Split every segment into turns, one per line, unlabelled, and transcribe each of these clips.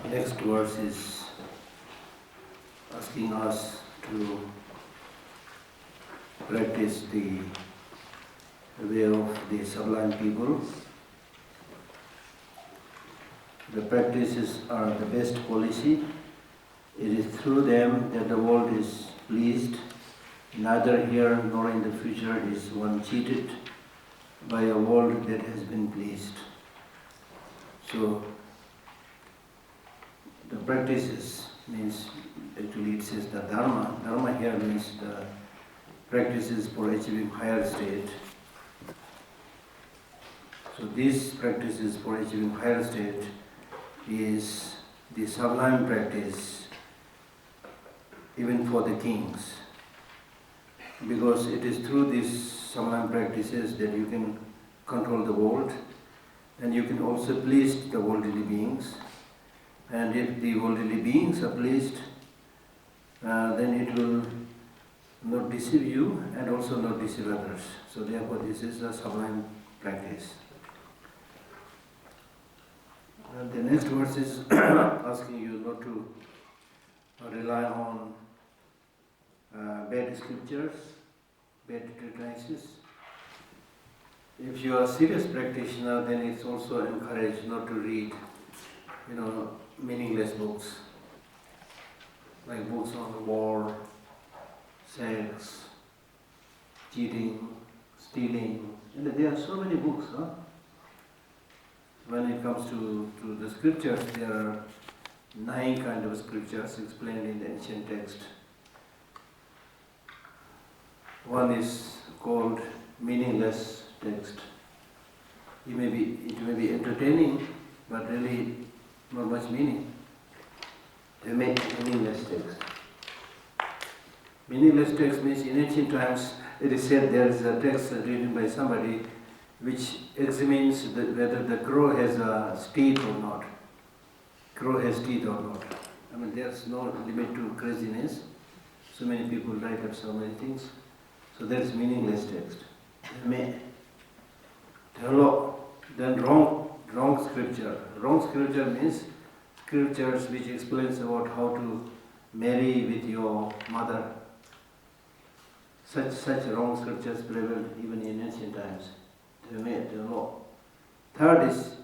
Next verse is asking us to practice the way of the sublime people. The practices are the best policy. It is through them that the world is pleased. Neither here nor in the future is one cheated by a world that has been pleased. So, the practices means, actually it says the Dharma. Dharma here means the practices for achieving higher state. So these practices for achieving higher state is the sublime practice even for the kings. Because it is through these sublime practices that you can control the world and you can also please the worldly beings. And if the worldly beings are pleased, then it will not deceive you and also not deceive others. So therefore this is a sublime practice. And the next verse is asking you not to rely on bad scriptures, bad treatises. If you are a serious practitioner, then it's also encouraged not to read, meaningless books, like books on war, sex, cheating, stealing. And there are so many books. When it comes to the scriptures, there are 9 kinds of scriptures explained in the ancient text. One is called meaningless text. It may be entertaining, but really not much meaning. They make meaningless text. Meaningless text means in ancient times it is said there is a text written by somebody which examines whether the crow has teeth or not. Crow has teeth or not. There's no limit to craziness. So many people write up so many things. So that's meaningless text. Then wrong scripture. Wrong scripture means scriptures which explains about how to marry with your mother. Such wrong scriptures prevailed even in ancient times. Third is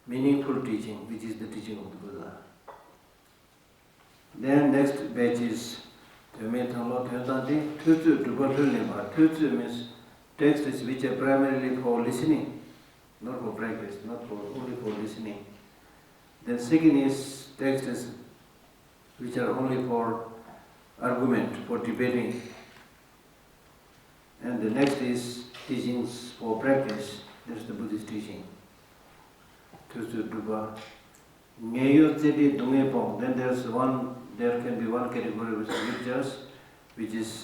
meaningful teaching, which is the teaching of the Buddha. Then next batch is Tutu means texts which are primarily for listening, not for practice, only for listening. Then second is texts which are only for argument, for debating. And the next is teachings for practice. That's the Buddhist teaching. Then there can be one category of scriptures which is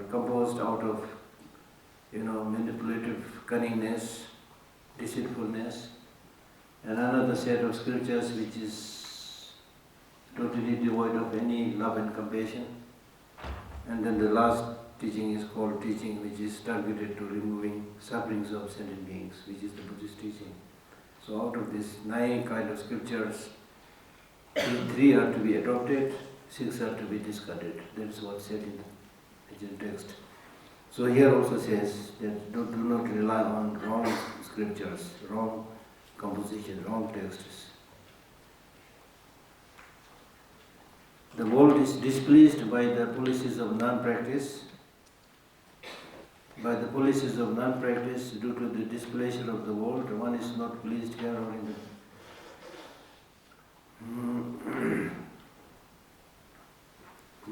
composed out of manipulative cunningness, deceitfulness, and another set of scriptures which is totally devoid of any love and compassion. And then the last teaching is called teaching which is targeted to removing sufferings of sentient beings, which is the Buddhist teaching. So out of these 9 kinds of scriptures, 3 are to be adopted, 6 are to be discarded. That is what's said in the ancient text. So here also says that do not rely on wrong scriptures, wrong composition, wrong texts. The world is displeased by the policies of non-practice. By the policies of non-practice, due to the displeasure of the world, one is not pleased here or in the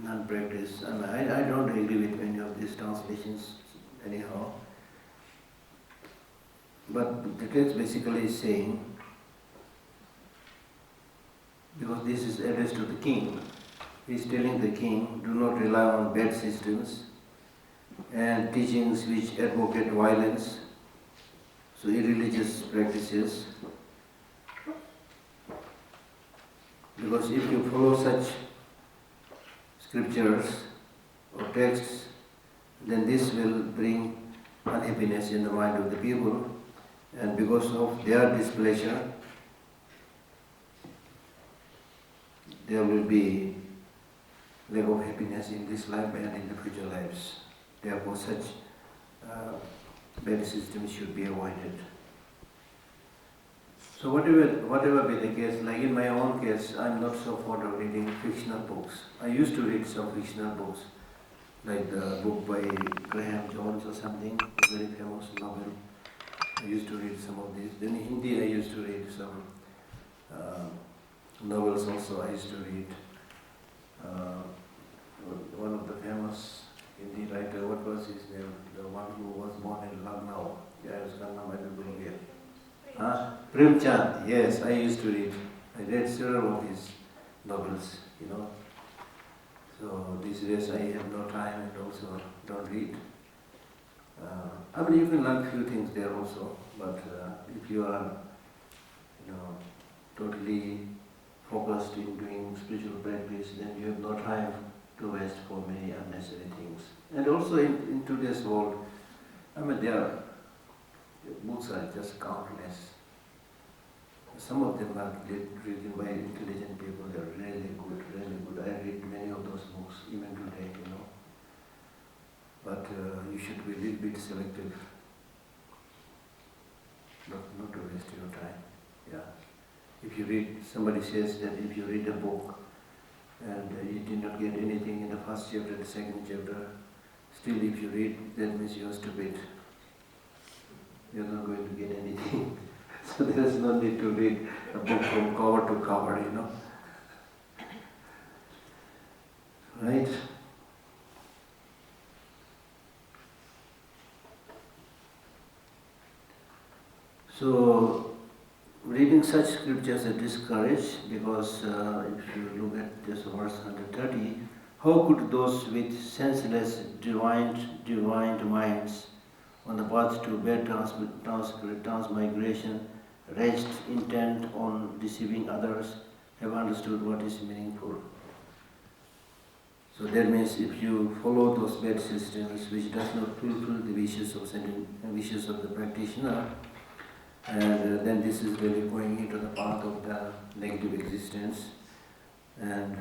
non-practice. I don't agree with many of these translations anyhow. But the text basically is saying, because this is addressed to the king, he is telling the king, do not rely on bad systems and teachings which advocate violence, so irreligious practices. Because if you follow such scriptures or texts, then this will bring unhappiness in the mind of the people, and because of their displeasure, there will be lack of happiness in this life and in the future lives. Therefore, such bad systems should be avoided. So whatever be the case, like in my own case, I'm not so fond of reading fictional books. I used to read some fictional books, like the book by Graham Jones or something, a very famous novel. I used to read some of these. Then in Hindi I used to read some novels also. I used to read one of the famous Hindi writer, what was his name? The one who was born in Lucknow. Yeah, his name I don't know here. Premchand, yes, I used to read. I read several of his novels, you know. So these days I have no time and also don't read. I mean, you can learn few things there also, but if you are, you know, totally focused in doing spiritual practice, then you have no time to waste for many unnecessary things. And also in today's world, I mean, books are just countless. Some of them are written by intelligent people. They are really good, really good. I read many of those books even today, you know. But you should be a little bit selective, not to waste your time. Yeah. If you read, somebody says that if you read a book and you did not get anything in the first chapter, the second chapter, still if you read, that means you are stupid. You are not going to get anything. So there is no need to read a book from cover to cover, you know. Right? So, reading such scriptures is discouraged because if you look at this verse 130, how could those with senseless, divine minds on the path to bad transmigration, rest intent on deceiving others, have understood what is meaningful? So that means if you follow those bad systems which does not fulfill the wishes of the practitioner, and then this is really going into the path of the negative existence, and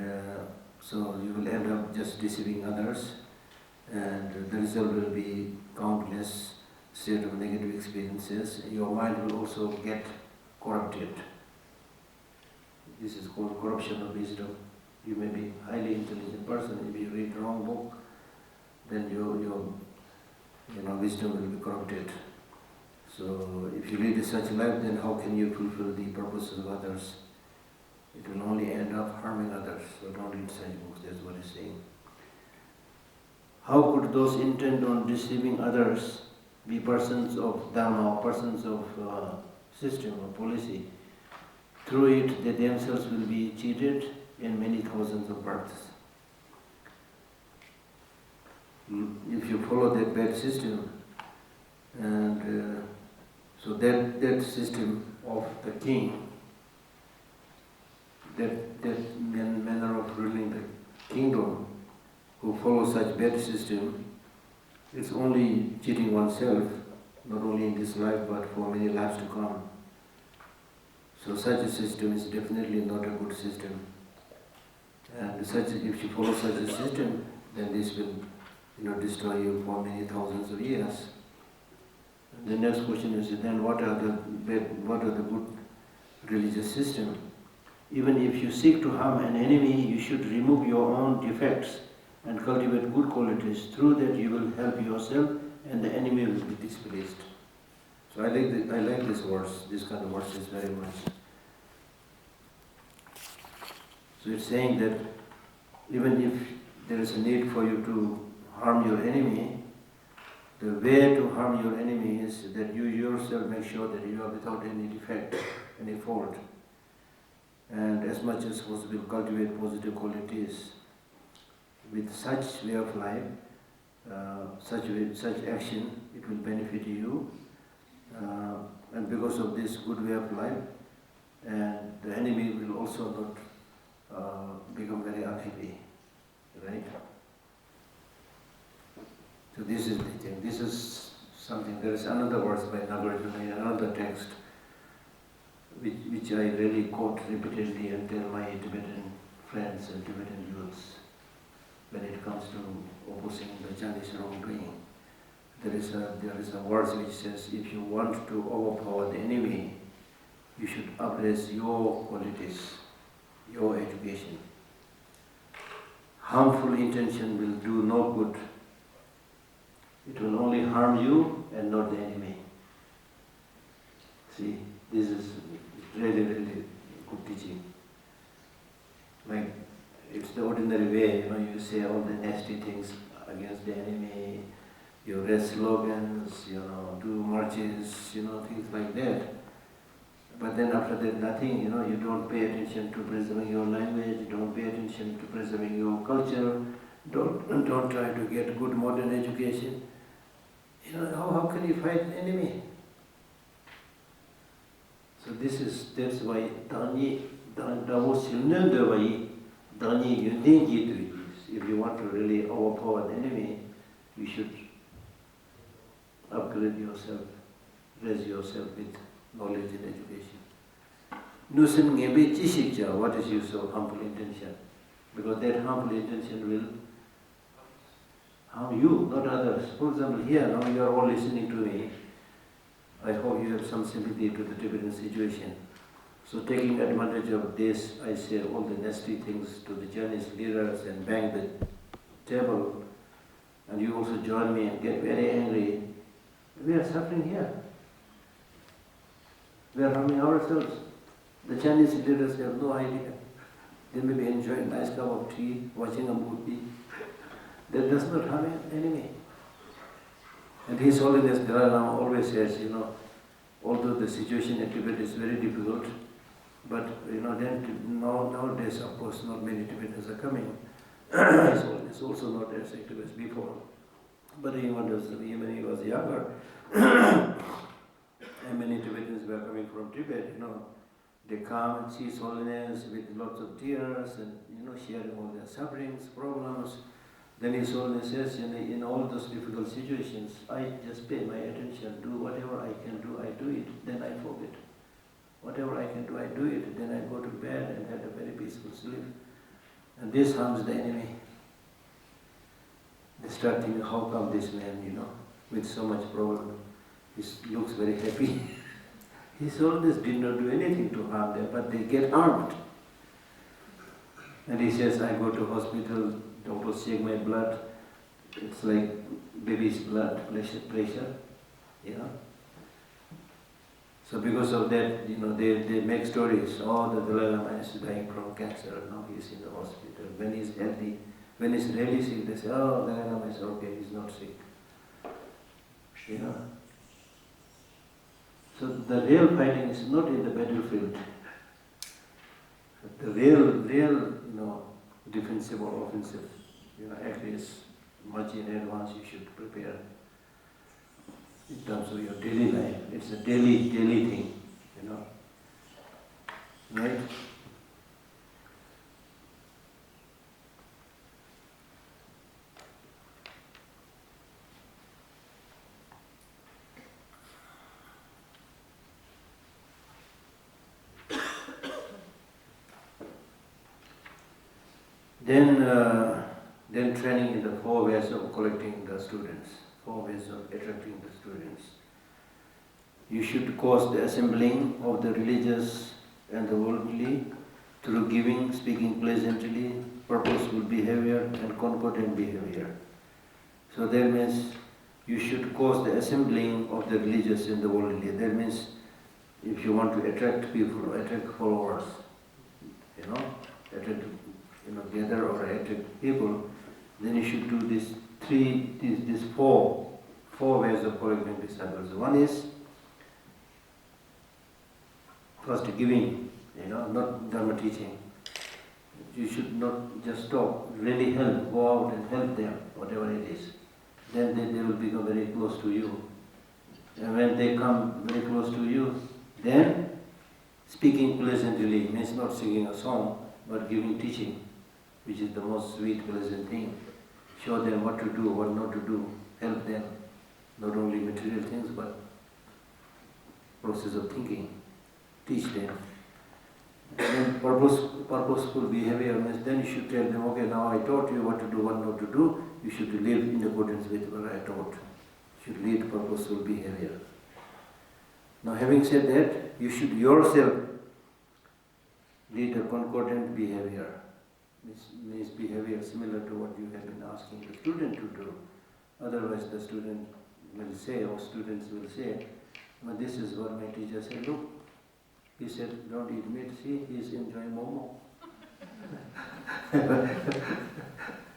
so you will end up just deceiving others, and the result will be countless set of negative experiences. Your mind will also get corrupted. This is called corruption of wisdom. You may be a highly intelligent person. If you read the wrong book, then your wisdom will be corrupted. So if you lead such life, then how can you fulfill the purposes of others? It will only end up harming others. So don't read such books, that's what he's saying. How could those intent on deceiving others be persons of Dharma, persons of system or policy? Through it, they themselves will be cheated in many thousands of births. If you follow that bad system, and so that system of the king, that manner of ruling the kingdom, who follows such bad system, it's only cheating oneself, not only in this life but for many lives to come. So such a system is definitely not a good system. And if you follow such a system, then this will, destroy you for many thousands of years. And the next question is, then what are the good religious system? Even if you seek to harm an enemy, you should remove your own defects and cultivate good qualities. Through that you will help yourself and the enemy will be displeased. So I like this verse, this kind of verses very much. So it's saying that even if there is a need for you to harm your enemy, the way to harm your enemy is that you yourself make sure that you are without any defect, any fault. And as much as possible cultivate positive qualities. With such way of life, such action, it will benefit you. And because of this good way of life, and the enemy will also not become very unhappy, right? So this is the thing. This is something. There is another verse by Nagarjuna in another text, which I really quote repeatedly and tell my Tibetan friends and Tibetan youths when it comes to opposing the Chinese wrongdoing. There is a verse which says, if you want to overpower the enemy, you should upgrade your qualities, your education. Harmful intention will do no good. It will only harm you and not the enemy. See, this is really, really good teaching. Like, it's the ordinary way, you say all the nasty things against the enemy, you raise slogans, do marches, things like that. But then after that, nothing, you don't pay attention to preserving your language, you don't pay attention to preserving your culture, don't try to get good modern education. How can you fight the enemy? So that's why if you want to really overpower the enemy, you should upgrade yourself, raise yourself with knowledge and education. Nusen ngebe chishikja, what is use of harmful intention? Because that harmful intention will harm you, not others. For example, here now you are all listening to me. I hope you have some sympathy to the Tibetan situation. So taking advantage of this, I say all the nasty things to the Chinese leaders and bang the table, and you also join me and get very angry. We are suffering here. We are harming ourselves. The Chinese leaders have no idea. They may be enjoying a nice cup of tea, watching a movie. That does not harm an enemy. And His Holiness Dalai Lama always says, although the situation in Tibet is very difficult, but then nowadays, of course, not many Tibetans are coming. His Holiness also not as active as before. But even when he was younger, and many Tibetans were coming from Tibet, they come and see His Holiness with lots of tears and, sharing all their sufferings, problems. Then His Holiness says, in all those difficult situations, I just pay my attention, do whatever I can do, I do it, then I forget. Whatever I can do, I do it, then I go to bed and have a very peaceful sleep. And this harms the enemy. They start thinking, how come this man, with so much problem, he looks very happy. His Holiness did not do anything to harm them, but they get harmed. And he says, I go to hospital, doctors check my blood, it's like baby's blood pressure, So because of that, they make stories, the Dalai Lama is dying from cancer, now he's in the hospital. When he's healthy, when he's really sick, they say, Dalai Lama is okay, he's not sick. So the real fighting is not in the battlefield. The real, defensive or offensive, act is much in advance you should prepare. In terms of your daily life, it's a daily thing, right? Then training in the 4 ways of collecting the students, 4 ways of attracting the students. You should cause the assembling of the religious and the worldly through giving, speaking pleasantly, purposeful behavior and concordant behavior. So that means you should cause the assembling of the religious and the worldly. That means if you want to attract people, attract followers, attract gather or attract people, then you should do these four ways of collecting disciples. One is first giving, not Dharma teaching. You should not just stop, really help, go out and help them, whatever it is. Then they will become very close to you. And when they come very close to you, then speaking pleasantly means not singing a song, but giving teaching, which is the most sweet, pleasant thing. Show them what to do, what not to do, help them, not only material things, but process of thinking. Teach them. Then purposeful behavior means then you should tell them, okay, now I taught you what to do, what not to do. You should live in accordance with what I taught. You should lead purposeful behavior. Now, having said that, you should yourself lead a concordant behavior. Means behavior similar to what you have been asking the student to do. Otherwise, the student will say, or students will say, well, this is what my teacher said. Look, he said, don't eat meat. See, he's enjoying momo.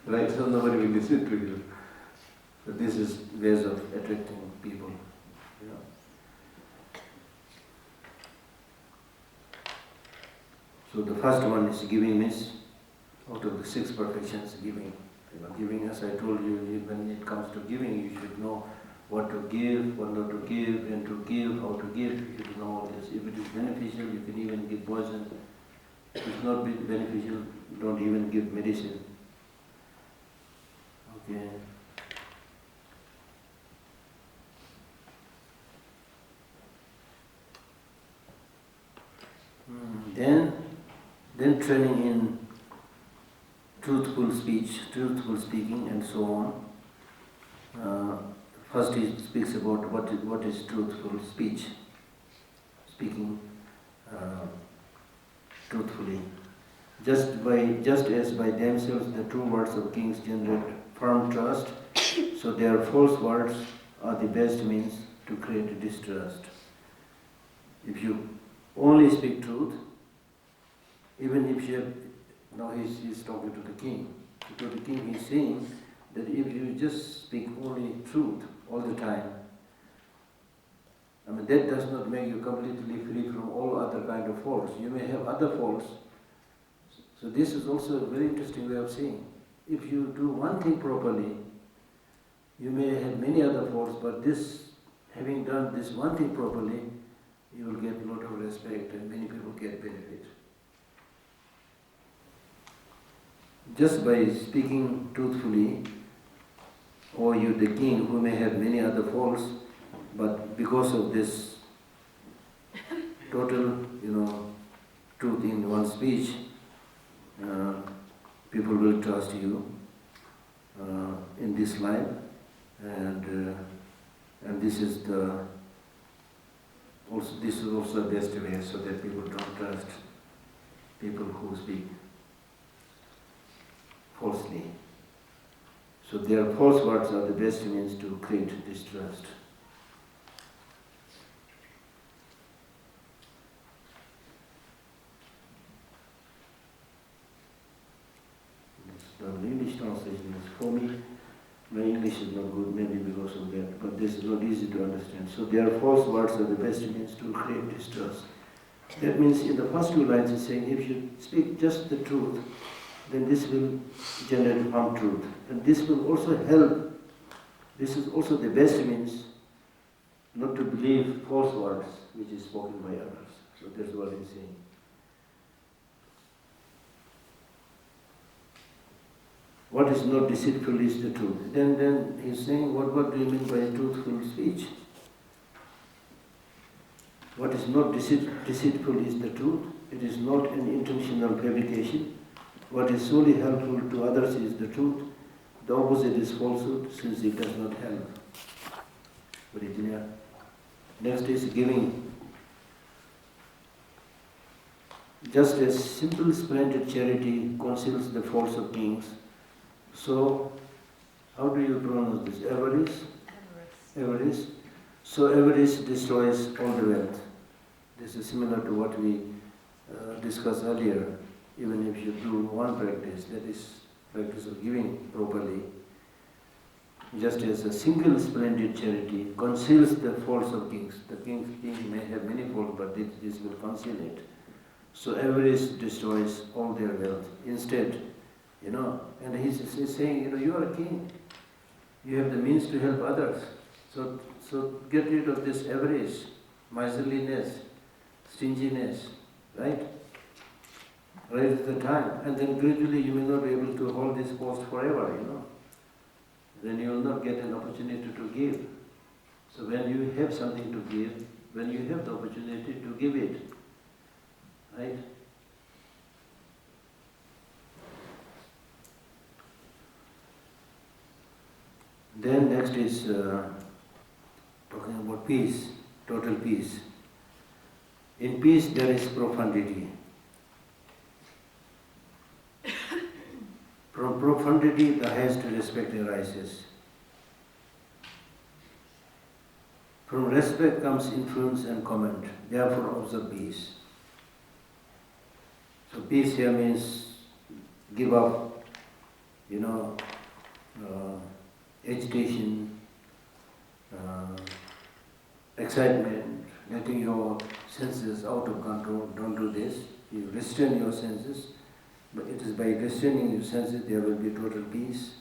Right? So nobody will listen to you. So this is ways of attracting people. You know. So the first one is giving means out of the 6 perfections, giving. You know, giving, as I told you, when it comes to giving, you should know what to give, what not to give, when to give, how to give. You should know all this. If it is beneficial, you can even give poison. If it's not beneficial, don't even give medicine. Okay. Then training in truthful speech, truthful speaking, and so on. First, he speaks about what is truthful speech, speaking truthfully. Just as by themselves the true words of kings generate firm trust, so their false words are the best means to create distrust. If you only speak truth, even if you have, now he's talking to the king. To the king he's saying that if you just speak only truth all the time, I mean that does not make you completely free from all other kind of faults. You may have other faults. So this is also a very interesting way of saying. If you do one thing properly, you may have many other faults, but this, having done this one thing properly, you will get a lot of respect and many people get benefit. Just by speaking truthfully, or you the king who may have many other faults, but because of this total, truth in one speech, people will trust you in this life, and this is also the best way, so that people don't trust people who speak falsely. So their false words are the best means to create distrust. The English translation is for me. My English is not good, maybe because of that, but this is not easy to understand. So their false words are the best means to create distrust. That means in the first 2 lines it's saying if you speak just the truth, then this will generate firm truth. And this will also help, this is also the best means not to believe false words which is spoken by others. So that's what he's saying. What is not deceitful is the truth. Then he's saying, what do you mean by truthful speech? What is not deceitful is the truth. It is not an intentional fabrication. What is solely helpful to others is the truth. The opposite is falsehood, since it does not help. Very clear. Next is giving. Just as simple splendid charity conceals the faults of kings, so, how do you pronounce this? Avarice? Avarice. So avarice destroys all the wealth. This is similar to what we discussed earlier. Even if you do one practice, that is practice of giving properly, just as a single splendid charity conceals the faults of kings. The king may have many faults, but this will conceal it. So avarice destroys all their wealth. Instead, and he's saying, you are a king. You have the means to help others. So get rid of this avarice, miserliness, stinginess, right? Right at the time. And then gradually you may not be able to hold this post forever, Then you will not get an opportunity to give. So when you have something to give, when you have the opportunity to give it, right? Then next is talking about peace, total peace. In peace there is profundity. From profundity the highest respect arises. From respect comes influence and comment. Therefore observe peace. So peace here means give up, agitation, excitement, letting your senses out of control. Don't do this. You restrain your senses, but it is by restraining your senses there will be total peace.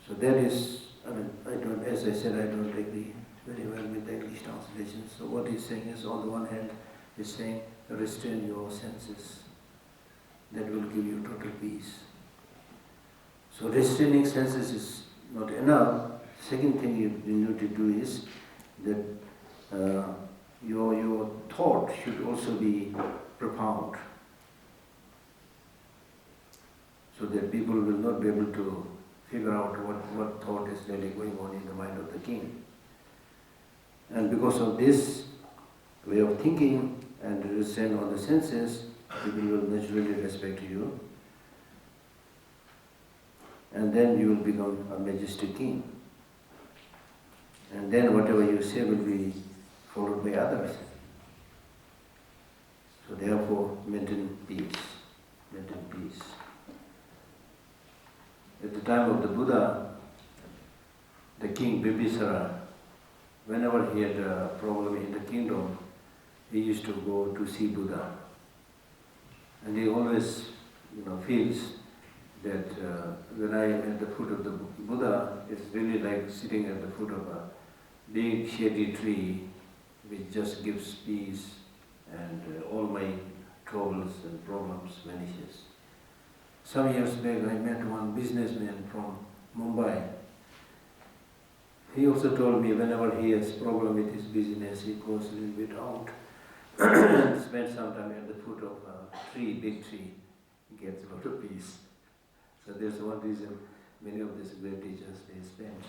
So that is, as I said, I don't agree very well with the English translation. So what he's saying is, on the one hand, he's saying, restrain your senses. That will give you total peace. So restraining senses is not enough. Second thing you need to do is that your thought should also be profound, so that people will not be able to figure out what thought is really going on in the mind of the king. And because of this way of thinking and restraint on the senses, people will naturally respect you. And then you will become a majestic king. And then whatever you say will be followed by others. So therefore, maintain peace. Maintain peace. At the time of the Buddha, the king Bibhisara, whenever he had a problem in the kingdom, he used to go to see Buddha. And he always feels that when I am at the foot of the Buddha, it's really like sitting at the foot of a big shady tree which just gives peace, and all my troubles and problems vanishes. Some years back I met one businessman from Mumbai. He also told me whenever he has problem with his business, he goes a little bit out and spends some time at the foot of a tree, big tree. He gets a lot of peace. So there's one reason many of these great teachers, they spend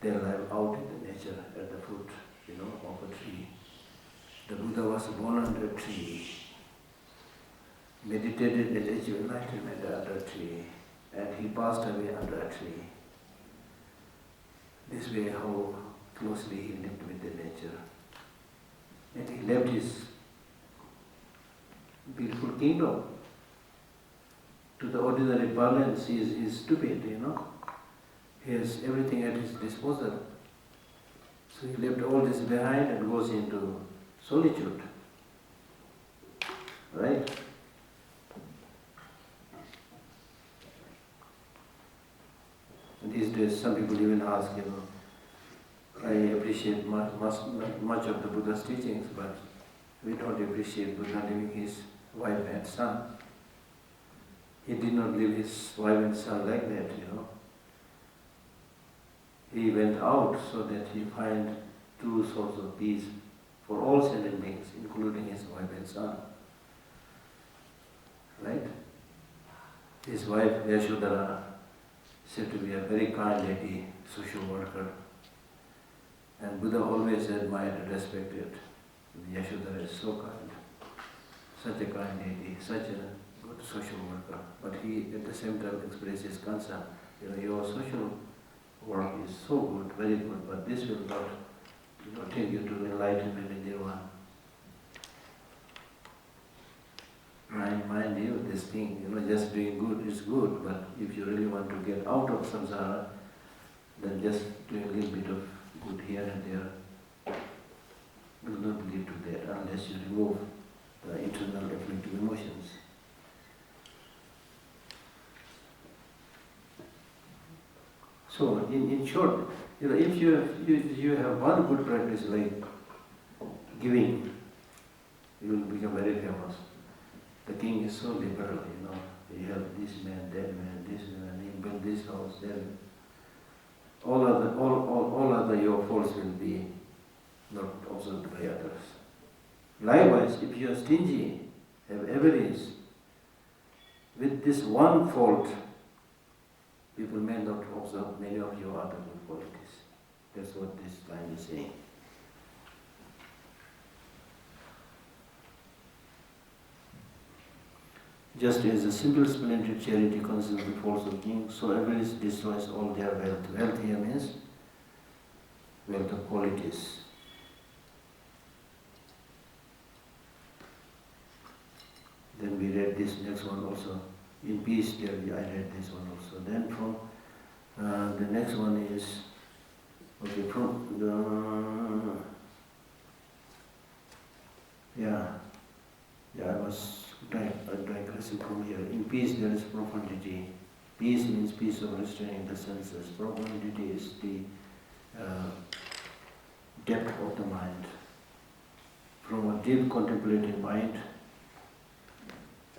their life out in the nature at the foot, of a tree. The Buddha was born under a tree, meditated and achieved enlightenment under a tree, and he passed away under a tree. This way how closely he lived with the nature. And he left his beautiful kingdom. To the ordinary parlance, he is stupid, He has everything at his disposal. So he left all this behind and goes into solitude. Right? And these days some people even ask, I appreciate much of the Buddha's teachings, but we don't appreciate Buddha leaving his wife and son. He did not leave his wife and son like that, He went out so that he find true source of peace for all sentient beings, including his wife and son. Right? His wife, Yashodhara, said to be a very kind lady, social worker. And Buddha always admired and respected. Yashodhara is so kind, such a kind lady, such a good social worker. But he at the same time expressed his concern. Your social work is so good, very good, but this will not take you to enlightenment in nirvana. Mind you, this thing, just doing good is good, but if you really want to get out of samsara, then just doing a little bit of good here and there will not lead to that unless you remove the internal afflictive emotions. So, in short, if you have one good practice like giving, you will become very famous. The king is so liberal, He helped this man, he built this house, then all other your faults will be not observed by others. Likewise, if you are stingy, have avarice, with this one fault, people may not observe many of your other good qualities. That's what this line is saying. Just as a simple splendid charity conceals the faults of kings, so avarice destroys all their wealth. Wealth here means wealth of qualities. Then we read this next one also. In peace, there I read this one also. Then from the next one is, okay, from the, I was digressing from here. In peace there is profundity. Peace means peace of restraining the senses. Profundity is the depth of the mind. From a deep contemplative mind,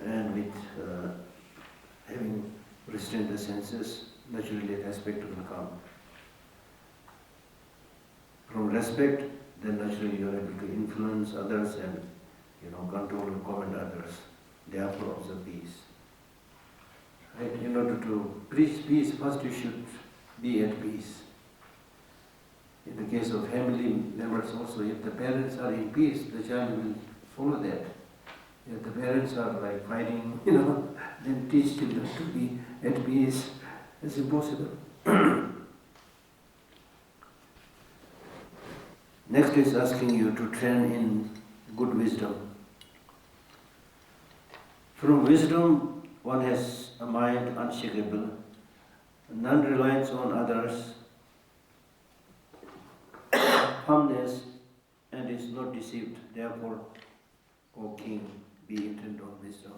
and with having restrained the senses, naturally respect will come. From respect, then naturally you are able to influence others and control and command others. Therefore, observe peace. Right? In order to preach peace, first you should be at peace. In the case of family members also, if the parents are in peace, the child will follow that. If the parents are like fighting, then teach children to be at peace. It's impossible. Next is asking you to train in good wisdom. From wisdom, one has a mind unshakable, non-reliance on others, firmness, and is not deceived. Therefore, O King, be intent on wisdom.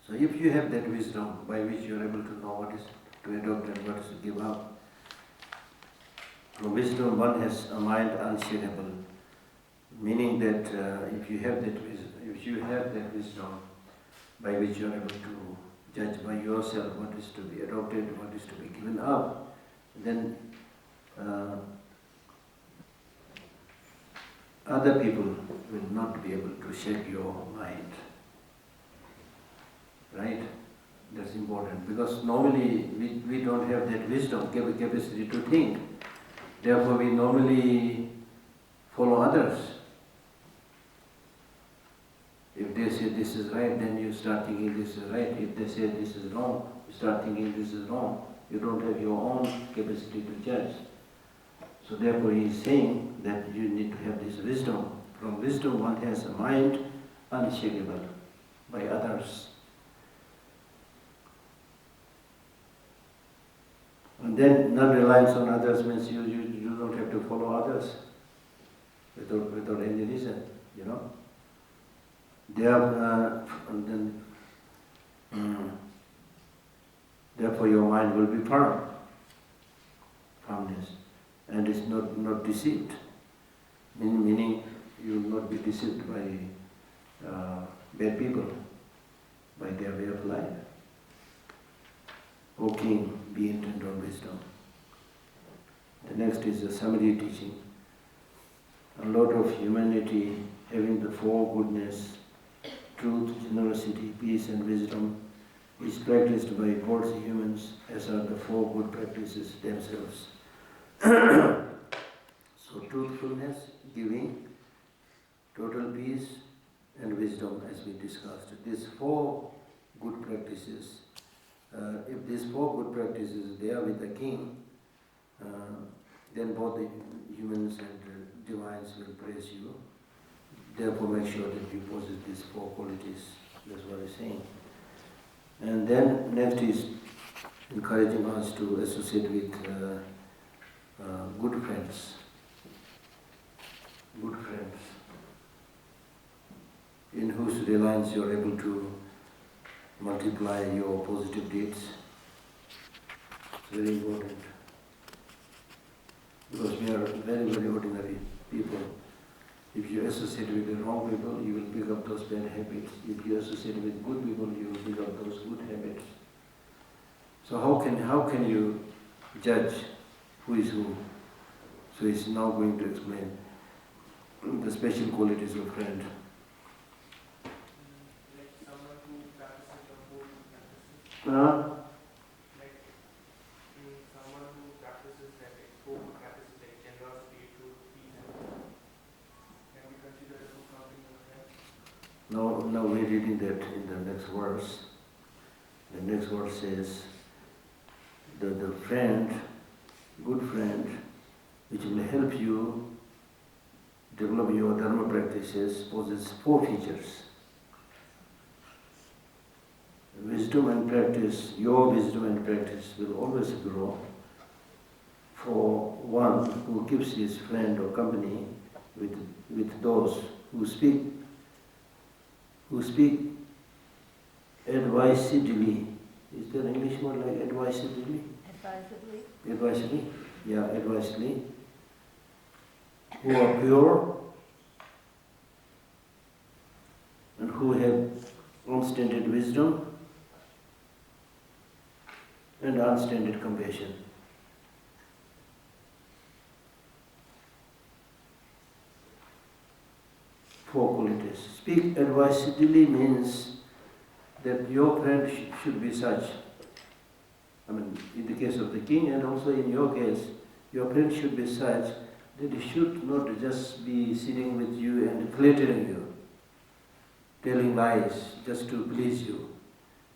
So if you have that wisdom by which you are able to know what is to adopt and what is to give up, from wisdom one has a mind unshakable, meaning that if you have that wisdom by which you are able to judge by yourself what is to be adopted, what is to be given up, then other people will not be able to shake your mind. Right? That's important, because normally we don't have that wisdom, capacity to think. Therefore we normally follow others. If they say this is right, then you start thinking this is right. If they say this is wrong, you start thinking this is wrong. You don't have your own capacity to judge. So therefore he is saying that you need to have this wisdom. From wisdom one has a mind unshakable by others. And then non-reliance on others means you don't have to follow others without any reason, Therefore your mind will be firmness, and is not deceived. Meaning you will not be deceived by bad people, by their way of life. O King, be intent on wisdom. The next is the summary teaching. A lot of humanity having the four goodness, truth, generosity, peace and wisdom is practiced by God's humans, as are the four good practices themselves. So truthfulness, giving, total peace and wisdom, as we discussed. These four good practices, if these four good practices they are with the king, then both the humans and divines will praise you. Therefore make sure that you possess these four qualities. That's what he's saying. And then next is encouraging us to associate with good friends. Good friends, in whose reliance you are able to multiply your positive deeds. It's very important. Because we are very, very ordinary people. If you associate with the wrong people, you will pick up those bad habits. If you associate with good people, you will pick up those good habits. So how can you judge who is who? So he's now going to explain the special qualities of friend.
Like someone who practices the whole practices. Like
Now we're reading that in the next verse. The next verse says, the friend, good friend, which will help you develop your Dharma practices, possesses 4 features. Wisdom and practice, your wisdom and practice will always grow for one who gives his friend or company with those who speak advisedly. Is there an English word like advisedly?
Advisedly.
Advisedly? Yeah, advisedly. Who are pure and who have unstinted wisdom and unstinted compassion. Four qualities. Speak advisedly means that your friend should be such. I mean, in the case of the king and also in your case, your friend should be such that he should not just be sitting with you and flattering you, telling lies just to please you.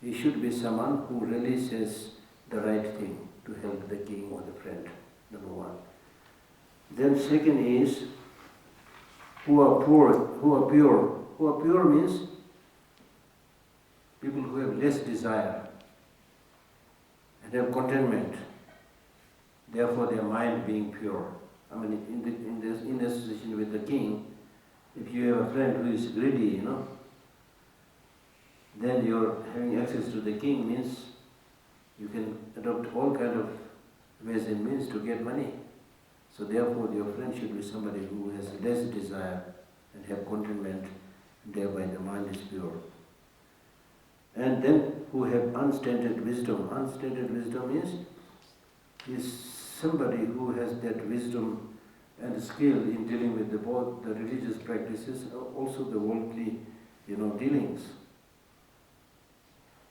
He should be someone who really says the right thing to help the king or the friend, number one. Then second is, who are poor, who are pure. Who are pure means people who have less desire and have contentment, therefore their mind being pure. I mean, in association with the king, if you have a friend who is greedy, then you're having access to the king means you can adopt all kind of ways and means to get money. So therefore your friend should be somebody who has less desire and have contentment, thereby the mind is pure. And then who have unstinted wisdom. Unstinted wisdom is somebody who has that wisdom and skill in dealing with both the religious practices, also the worldly, dealings.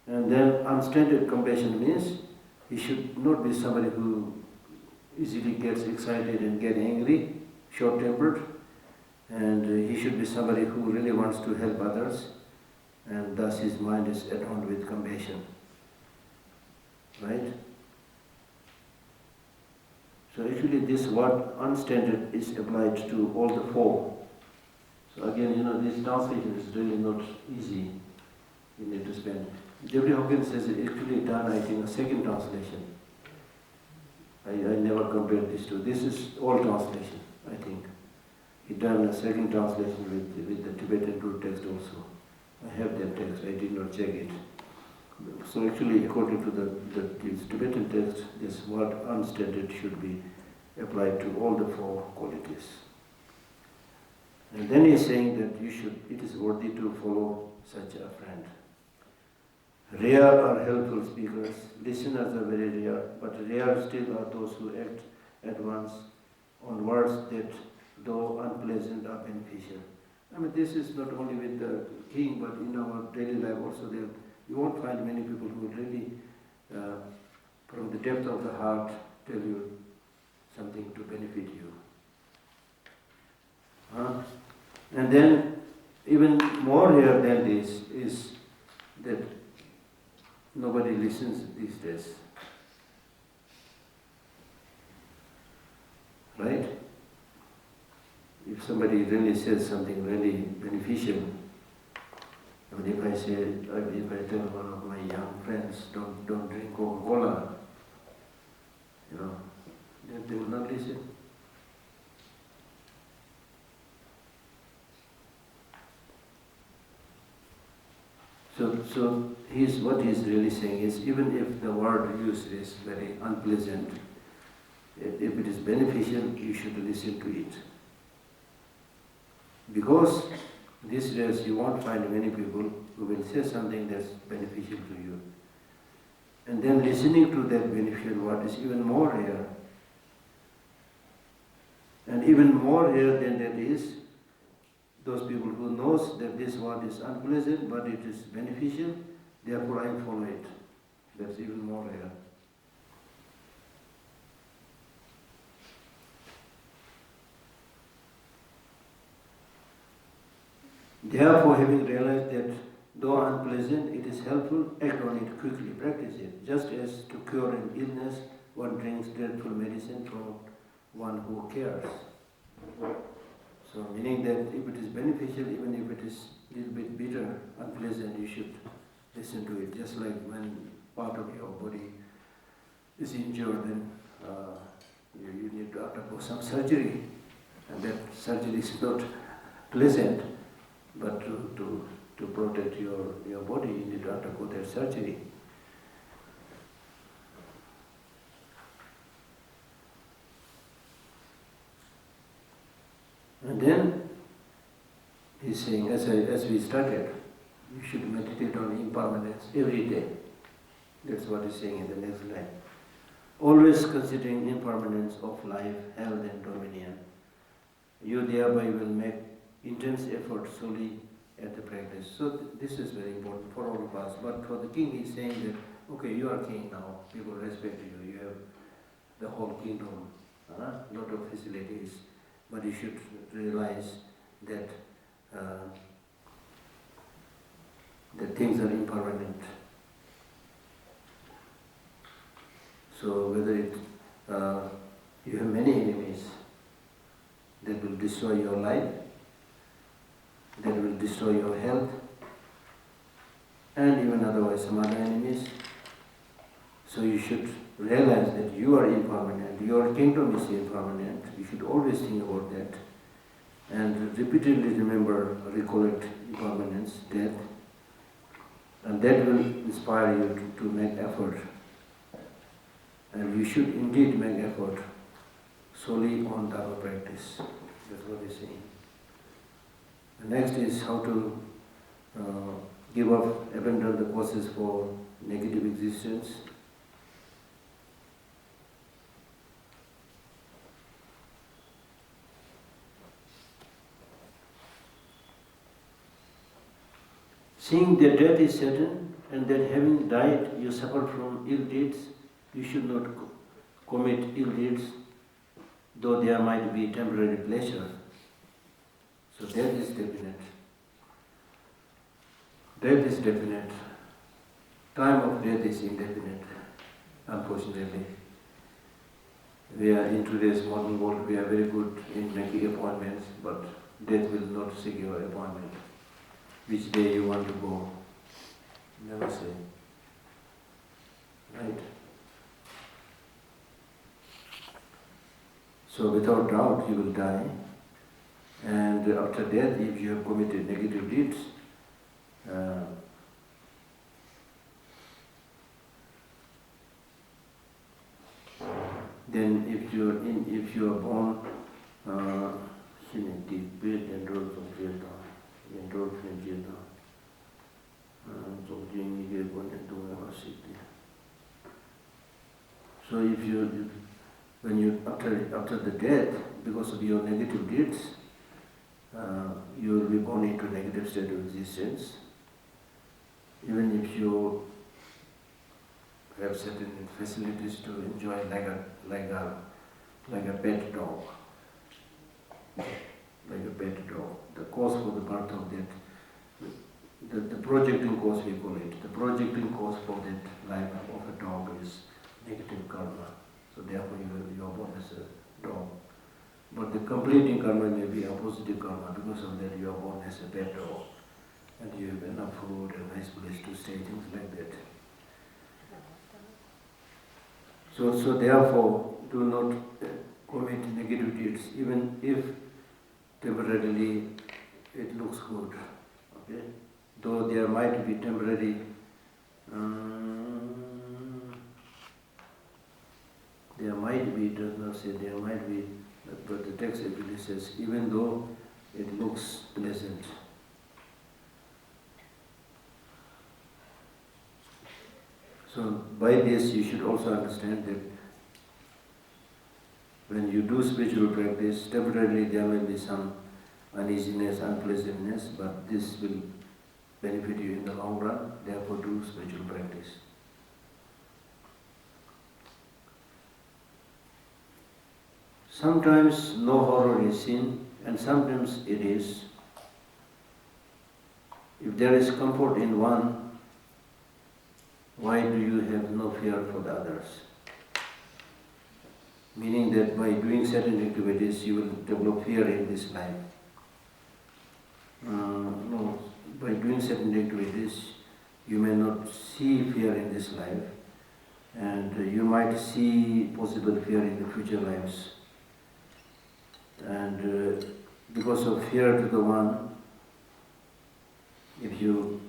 And then unstinted compassion means he should not be somebody who easily gets excited and get angry, short-tempered, and he should be somebody who really wants to help others, and thus his mind is adorned with compassion. Right? So actually this word unstinted is applied to all the 4. So again, this translation is really not easy. You need to spend. Jeffrey Hawkins has actually done, I think, a second translation. I never compared these two. This is old translation, I think. He done a second translation with the Tibetan root text also. I have that text, I did not check it. So actually, according to this Tibetan text, this word unstinted should be applied to all the 4 qualities. And then he is saying that it is worthy to follow such a friend. Rare are helpful speakers, listeners are very rare, but rare still are those who act at once on words that, though unpleasant, are beneficial. I mean, this is not only with the king, but in our daily life also. You won't find many people who really, from the depth of the heart, tell you something to benefit you. And then, even more rare than this is that nobody listens these days. Right? If somebody really says something really beneficial, I mean, if I tell one of my young friends, don't drink Coca-Cola, they will not listen. So what he's really saying is, even if the word used is very unpleasant, if it is beneficial, you should listen to it. Because these days you won't find many people who will say something that's beneficial to you. And then listening to that beneficial word is even more rare. And even more rare than that is those people who knows that this word is unpleasant but it is beneficial, therefore I follow it. That's even more rare. Therefore, having realized that though unpleasant, it is helpful, act on it quickly, practice it. Just as to cure an illness, one drinks dreadful medicine from one who cares. So, meaning that if it is beneficial, even if it is a little bit bitter, unpleasant, you should listen to it. Just like when part of your body is injured, then you need to undergo some surgery, and that surgery is not pleasant, but to protect your body, you need to undergo that surgery. And then he's saying, as we started, you should meditate on impermanence every day. That's what he's saying in the next line. Always considering impermanence of life, health and dominion. You thereby will make intense effort solely at the practice. So this is very important for all of us. But for the king, he's saying that, okay, you are king now, people respect you, you have the whole kingdom, lot of facilities, but you should realize that that things are impermanent. So whether you have many enemies that will destroy your life, that will destroy your health, and even otherwise some other enemies. So you should realize that you are impermanent, your kingdom is impermanent. You should always think about that and repeatedly remember, recollect impermanence, death, and that will inspire you to make effort. And you should indeed make effort solely on Dharma practice. That's what he's saying. The next is how to give up, abandon the causes for negative existence. Seeing that death is certain and that having died you suffer from ill deeds, you should not commit ill deeds, though there might be temporary pleasure. So death is definite. Death is definite. Time of death is indefinite, unfortunately. We are in today's modern world, we are very good in making appointments, but death will not secure appointment. Which day you want to go? Never say. Right? So without doubt you will die, and after death, if you have committed negative deeds, then if you are born so when you after the death, because of your negative deeds, you will be born into a negative state of existence. Even if you have certain facilities to enjoy like a pet dog. Like a pet dog. The cause for the birth of that, the projecting cause we call it. The projecting cause for that life of a dog is negative karma. So therefore you are born as a dog. But the completing karma may be a positive karma. Because of that you are born as a pet dog. And you have enough food and nice place to stay, things like that. So therefore, do not commit negative deeds, even if temporarily it looks good. Okay? Though there might be temporary there might be, it does not say there might be, but the text actually says, even though it looks pleasant. So by this you should also understand that when you do spiritual practice, temporarily there may be some uneasiness, unpleasantness, but this will benefit you in the long run, therefore do spiritual practice. Sometimes no horror is seen, and sometimes it is. If there is comfort in one, why do you have no fear for the others? Meaning that by doing certain activities, you will develop fear in this life. No, by doing certain activities, you may not see fear in this life, and you might see possible fear in the future lives. And because of fear to the one, if you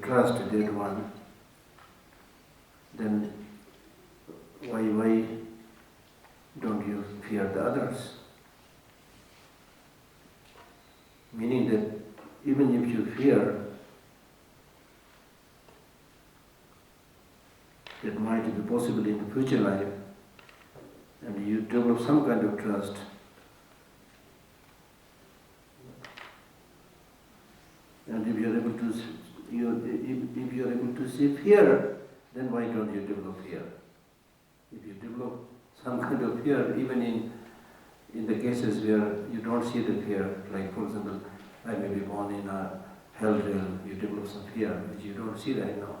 trust that one, then why don't you fear the others? Meaning that even if you fear, that might be possible in the future life, and you develop some kind of trust, and if you are able to see fear, then why don't you develop fear? If you develop some kind of fear, even in the cases where you don't see the fear, like for example, I may be born in a hell realm, you develop some fear which you don't see right now.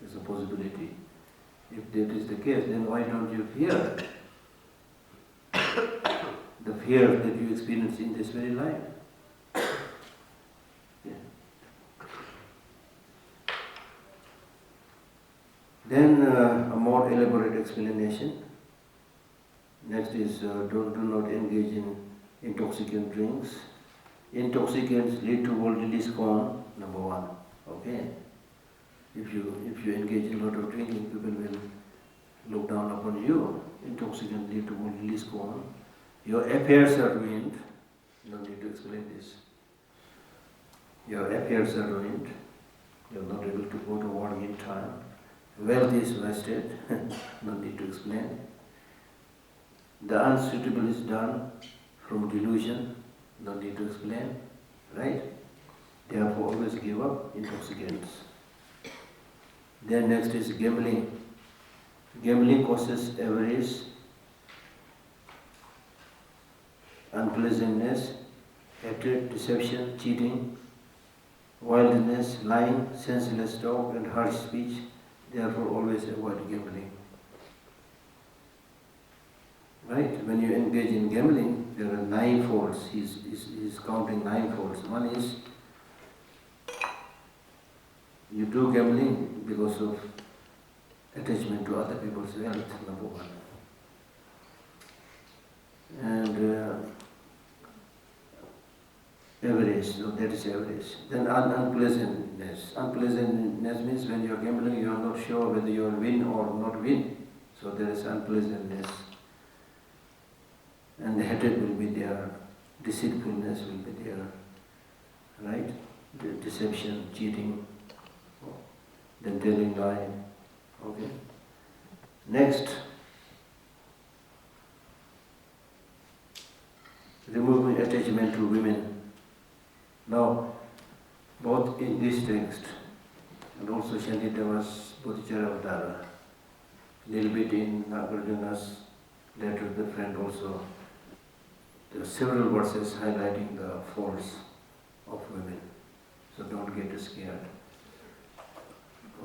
There's a possibility. If that is the case, then why don't you fear the fear that you experience in this very life? Then a more elaborate explanation. Next is do not engage in intoxicant drinks. Intoxicants lead to worldly scorn, number one. Okay? If you engage in a lot of drinking, people will look down upon you. Intoxicants lead to worldly scorn. Your affairs are ruined. No need to explain this. Your affairs are ruined. You are not able to go to work in time. Wealth is wasted. No need to explain. The unsuitable is done from delusion. No need to explain. Right? Therefore, always give up intoxicants. Then next is gambling. Gambling causes avarice, unpleasantness, hatred, deception, cheating, wildness, lying, senseless talk, and harsh speech. Therefore, always avoid gambling. Right? When you engage in gambling, there are 9 faults. He's counting 9 faults. One is you do gambling because of attachment to other people's wealth, number one. And avarice, so that is avarice. Then unpleasantness. Unpleasantness means when you are gambling, you are not sure whether you will win or not win. So there is unpleasantness. And the hatred will be there, deceitfulness will be there, right? The deception, cheating, then telling lie. Okay. Next, removing attachment to women. Now, both in this text and also Shantidevas Bodhicharya, little bit in Nagarjuna's letter to the friend also, there are several verses highlighting the faults of women. So don't get scared.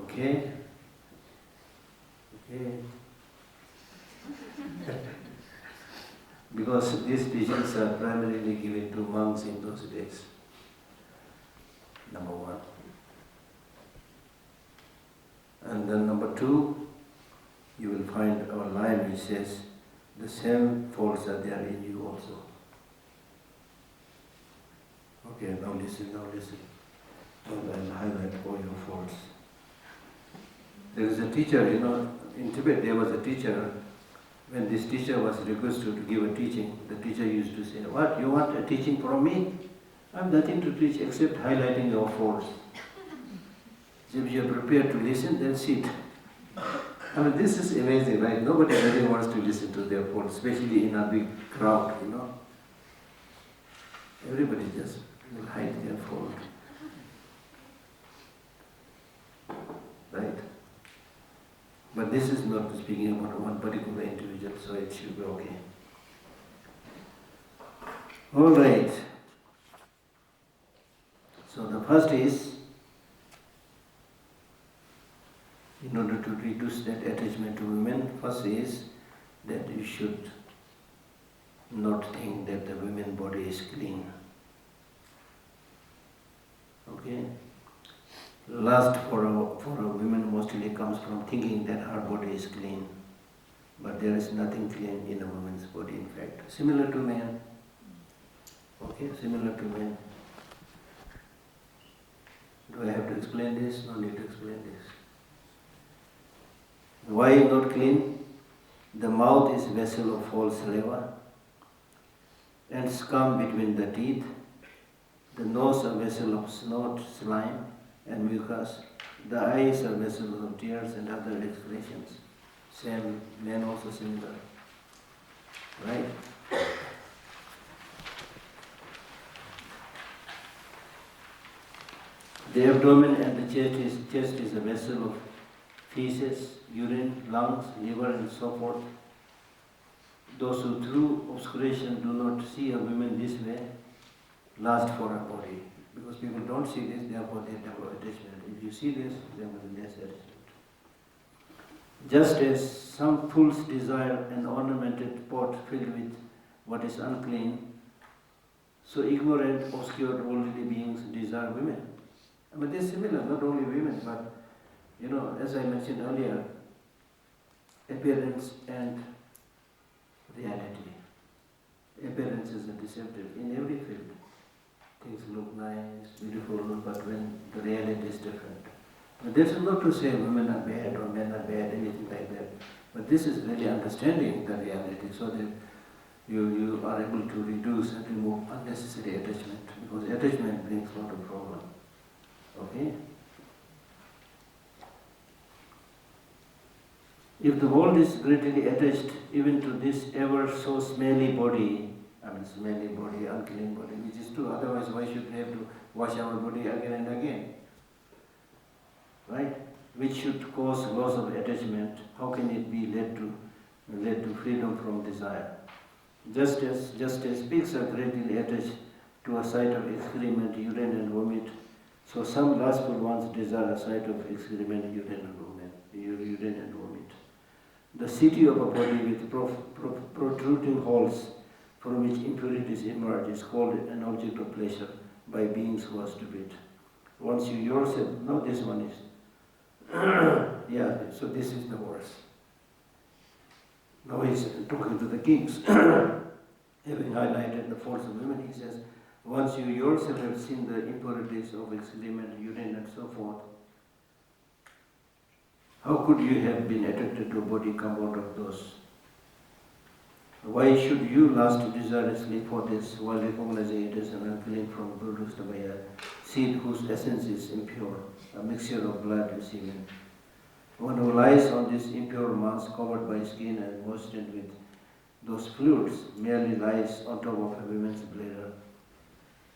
Okay? Okay. Because these teachings are primarily given to monks in those days. Number one. And then number 2, you will find our line which says, the same faults are there in you also. Okay, now listen. And I'll highlight all your faults. There is a teacher, in Tibet there was a teacher. When this teacher was requested to give a teaching, the teacher used to say, what, you want a teaching from me? I have nothing to teach except highlighting your faults. So if you are prepared to listen, then sit. I mean, this is amazing, right? Nobody really wants to listen to their faults, especially in a big crowd, Everybody just will hide their fault. Right? But this is not speaking about one particular individual, so it should be okay. All right. So the first is in order to reduce that attachment to women, first is that you should not think that the women body is clean. Okay? Lust for a woman mostly comes from thinking that her body is clean. But there is nothing clean in a woman's body, in fact. Similar to men. Okay, similar to men. Do I have to explain this? No need to explain this. Why not clean? The mouth is vessel of false saliva and scum between the teeth. The nose a vessel of snot, slime and mucus. The eyes are vessels of tears and other excretions. Same, men also similar. Right? The abdomen and the chest is a vessel of feces, urine, lungs, liver and so forth. Those who through obscuration do not see a woman this way lust for a body. Because people don't see this, therefore they have attachment. If you see this, there will be less attachment. Just as some fools desire an ornamented pot filled with what is unclean, so ignorant, obscure, worldly beings desire women. But they're similar, not only women, but, as I mentioned earlier, appearance and reality. Appearance is deceptive in every field. Things look nice, beautiful, but when the reality is different. But this is not to say women are bad or men are bad, anything like that. But this is really understanding the reality so that you are able to reduce and remove unnecessary attachment. Because attachment brings a lot of problem. Okay? If the world is greatly attached even to this ever so smelly body, unclean body, which is true, otherwise why should we have to wash our body again and again? Right? Which should cause loss of attachment, how can it be led to freedom from desire? Just as pigs are greatly attached to a site of excrement, urine and vomit, so some lustful ones desire a site of excrement, urine and vomit. The city of a body with protruding holes from which impurities emerge is called an object of pleasure by beings who are stupid. Once you yourself know this one is, so this is the worst. Now he's talking to the kings, having highlighted the faults of women, he says, once you yourself have seen the impurities of excrement, urine and so forth, how could you have been attracted to a body come out of those? Why should you lust desirously for this while recognizing it as an unclean from produced by a seed whose essence is impure, a mixture of blood and semen? One who lies on this impure mass covered by skin and moistened with those fluids merely lies on top of a woman's bladder.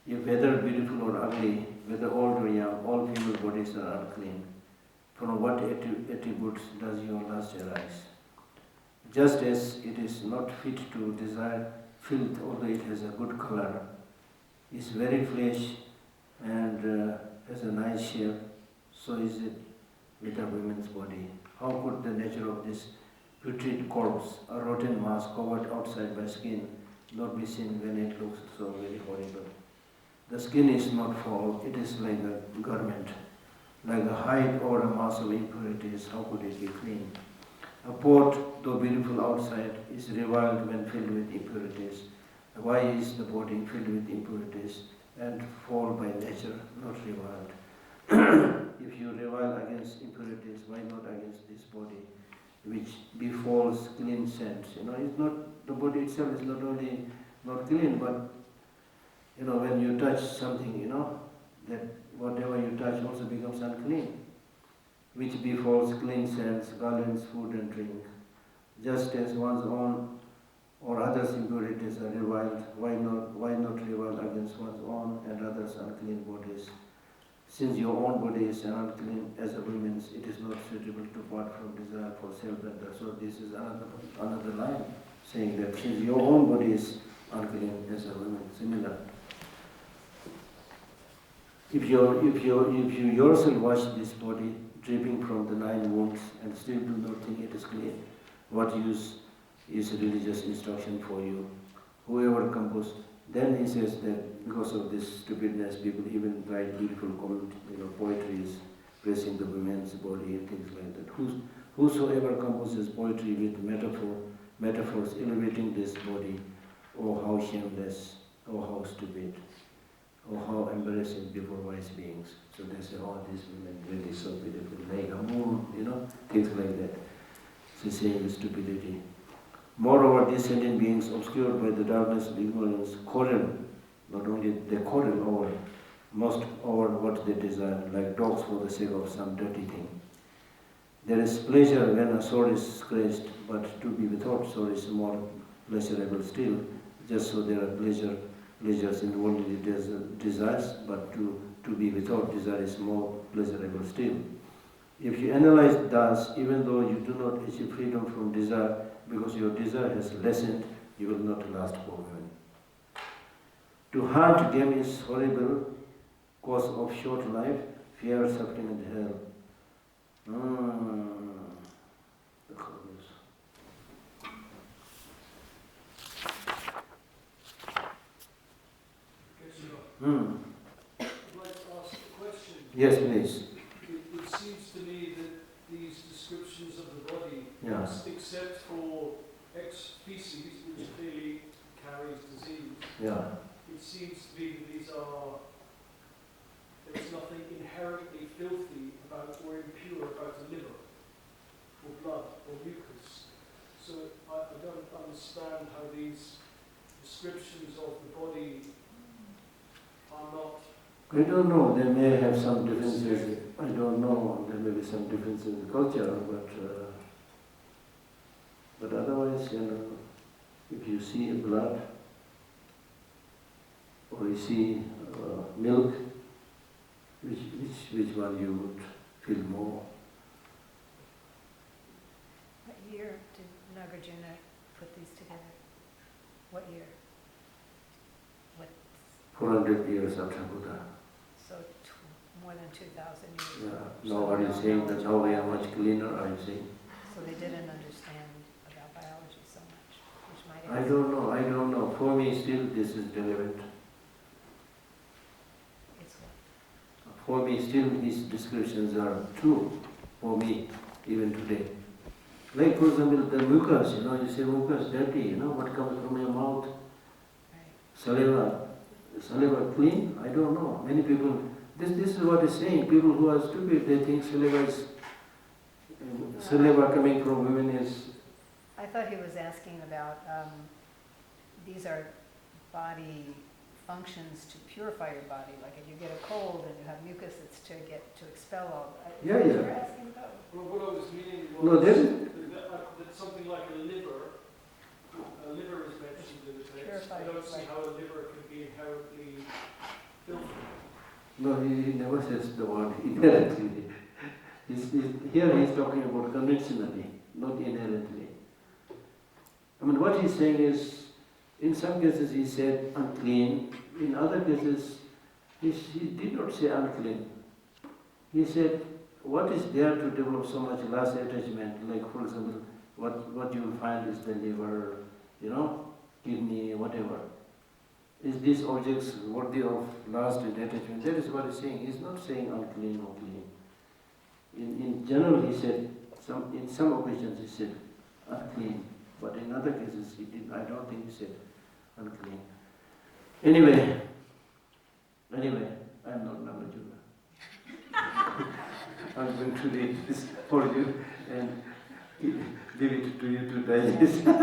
If whether beautiful or ugly, whether old or young, all female bodies are unclean. From what attributes does your lust arise? Just as it is not fit to desire filth, although it has a good color, its very flesh and has a nice shape, so is it with a woman's body. How could the nature of this putrid corpse, a rotten mass covered outside by skin, not be seen when it looks so very horrible? The skin is not foul, it is like a garment, like a hide or a mass of impurities. How could it be clean? A pot, though beautiful outside, is reviled when filled with impurities. Why is the body filled with impurities and foul by nature, not reviled? If you revile against impurities, why not against this body, which befalls clean sense? It's not, the body itself is not only not clean, but when you touch something, that whatever you touch also becomes unclean, which befalls clean sense, garlands, food and drink. Just as one's own or others' impurities are reviled, why not revile against one's own and others' unclean bodies? Since your own body is unclean as a woman's, it is not suitable to part from desire for self-better. So this is another line saying that since your own body is unclean as a woman, similar. If you yourself wash this body, dripping from the 9 wounds and still do not think it is clean, what use is religious instruction for you? Whoever composed, then he says that because of this stupidness, people even write beautiful poetries praising the women's body and things like that. Whosoever composes poetry with metaphors elevating this body, oh how shameless, oh how stupid, oh how embarrassing before wise beings. So they say, oh, these women really so beautiful, like a moon, things like that. It's the same stupidity. Moreover, these sentient beings, obscured by the darkness of ignorance, quarrel, not only they quarrel over what they desire, like dogs for the sake of some dirty thing. There is pleasure when a sword is scratched, but to be without sword is more pleasurable still, just so there are pleasures in worldly desires, but to be without desire is more pleasurable still. If you analyze thus, even though you do not achieve freedom from desire, because your desire has lessened, you will not last forever. To hunt game is horrible, cause of short life, fear, suffering, and hell.
I'd like to ask a question.
Yes, please.
It seems to me that these descriptions of the body,
Yeah.
except for ex-feces, which clearly carries disease,
Yeah.
it seems to me that there's nothing inherently filthy about or impure about the liver, or blood, or mucus. So I don't understand how these descriptions of the body are not...
I don't know, they may have some differences. I don't know, there may be some differences in the culture, but otherwise, if you see blood, or you see milk, which one you would feel more?
What year did Nagarjuna put these together? What year?
400 years after Buddha.
So more than 2,000 years.
Yeah. Now are you saying that now we are much cleaner, are you saying?
So they didn't understand about biology so much, which might
I don't know. For me still this is relevant.
It's what?
For me still these descriptions are true, for me, even today. Like for example the mucus, you say mucus dirty, what comes from your mouth?
Right.
Saliva clean? I don't know. Many people, this is what is saying. People who are stupid, they think saliva coming from women is...
I thought he was asking about, these are body functions to purify your body. Like if you get a cold and you have mucus, it's to expel all that.
Yeah.
What you were asking about?
Well, what I was meaning was
No,
that something like a liver is mentioned in the text.
Purified,
I don't see
right.
how a liver can be inherently filthy.
No, he never says the word inherently. Here he's talking about conventionally, not inherently. I mean, what he's saying is, in some cases he said unclean, in other cases he did not say unclean. He said, what is there to develop so much lust attachment? Like, for example, what you will find is the liver, kidney, whatever. Is these objects worthy of lust and attachment? That is what he's saying. He's not saying unclean or clean. In general, he said, in some occasions he said unclean, but in other cases he did. I don't think he said unclean. Anyway, I'm not Nagarjuna. I'm going to read this for you and leave it to you to digest.
But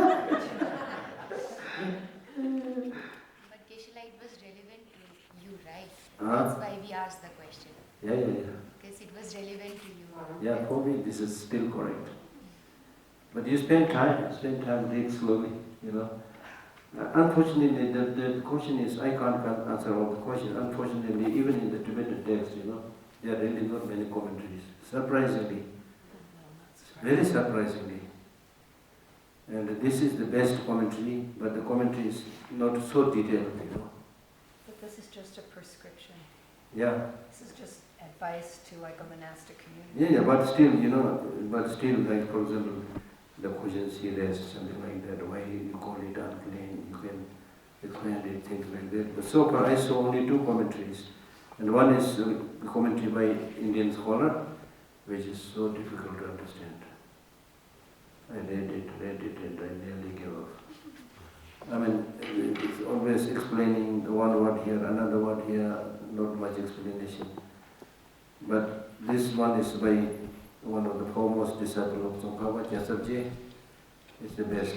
Geshe, it was relevant to you, right? That's why we asked the question.
Yeah.
Because it was relevant to you.
Yeah, for me this is still correct. But you spend time, read slowly, Unfortunately, the question is, I can't answer all the questions. Unfortunately, even in the Tibetan text, there are really not many commentaries. Surprisingly. Very surprisingly. And this is the best commentary, but the commentary is not so detailed,
But this is just a prescription.
Yeah.
This is just advice to like a monastic community.
Yeah, yeah, but still, like for example, the questions he raised, something like that, why you call it unclean, you can expand it, things like that. But so far I saw only two commentaries. And one is a commentary by Indian scholar, which is so difficult to understand. I read it, and I nearly gave up. I mean, it's always explaining the one word here, another word here, not much explanation. But this one is by one of the foremost disciples of Tsongkhapa, Gyasabje. It's the best,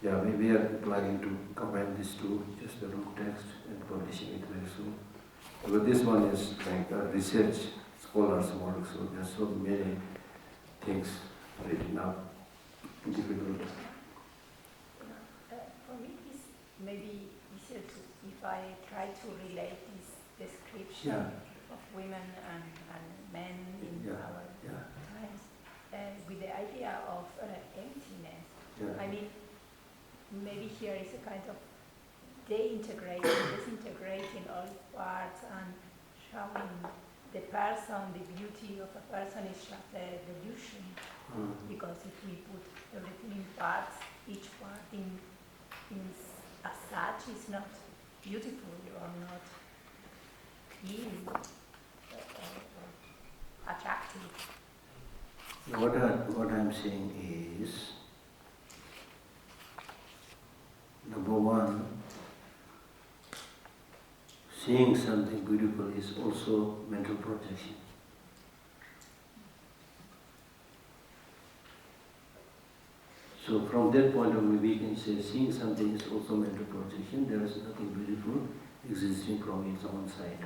And we are planning to combine these two, just the root text and publishing it very soon. But this one is like a research scholar's work, so there are so many things written up, difficult.
For me, it's maybe easier if I try to relate this description of women and men in our times with the idea of emptiness.
Yeah.
I mean, maybe here is a kind of disintegrating all parts and showing the person, the beauty of a person is just a delusion. Because if we put everything in parts, each part in as such is not beautiful or not clean or attractive.
What I'm saying is, number one, seeing something beautiful is also mental projection. So from that point of view, we can say seeing something is also mental projection. There is nothing beautiful existing from its own side.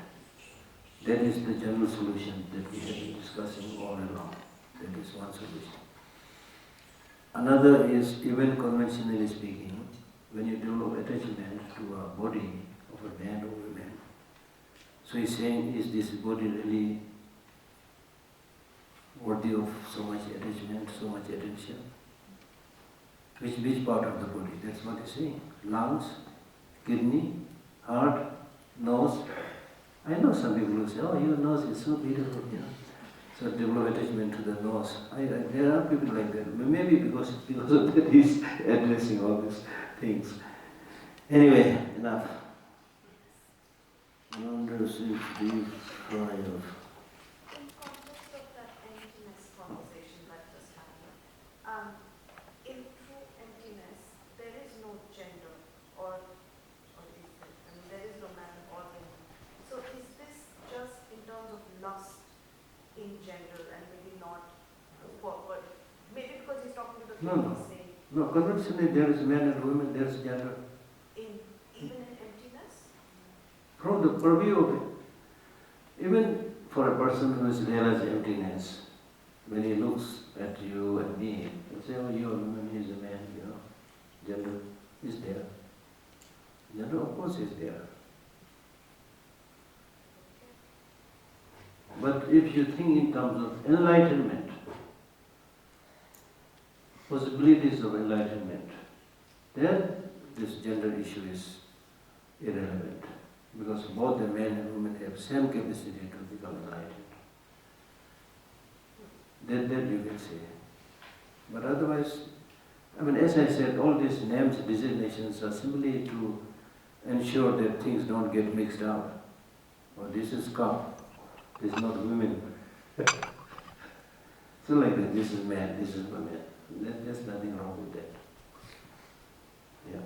That is the general solution that we have been discussing all along. That is one solution. Another is, even conventionally speaking, when you develop attachment to a body of a man or woman, so he's saying, is this body really worthy of so much attachment, so much attention? Which part of the body? That's what he's saying. Lungs, kidney, heart, nose. I know some people will say, oh, your nose is so beautiful, So develop attachment to the nose. There are people like that. Maybe because of that he's addressing all these things. Anyway, enough. Wonder seems to be fire.
In context of that emptiness conversation that just happened, in true emptiness, there is no gender or is it? I mean, there is no man or woman. So is this just in terms of lust in general and maybe not forward? Maybe because he's talking to the people saying.
No, conventionally there is man and woman, there is gender.
Even in emptiness?
From the purview of it. Even for a person who has realized emptiness, when he looks at you and me, he'll say, oh, you're a woman, he's a man, Gender is there. Gender, of course, is there. But if you think in terms of enlightenment, possibilities of enlightenment, then this gender issue is irrelevant. Because both the men and women have same capacity to become enlightened. That you can say. But otherwise, as I said, all these names, designations are simply to ensure that things don't get mixed up. Oh, this is cup, this is not women. So like that, this is man, this is woman. There's nothing wrong with that. Yeah.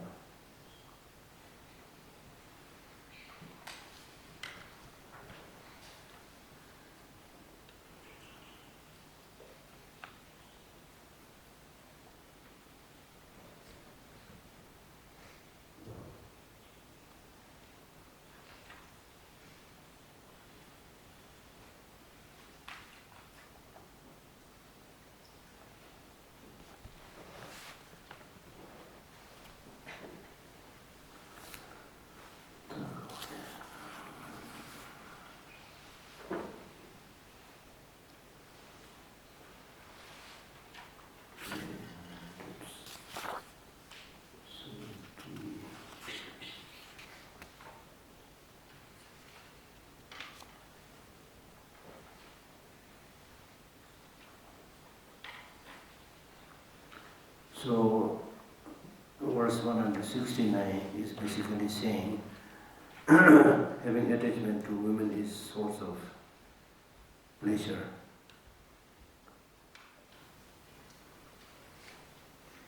So, verse 169 is basically saying having attachment to women is source of pleasure.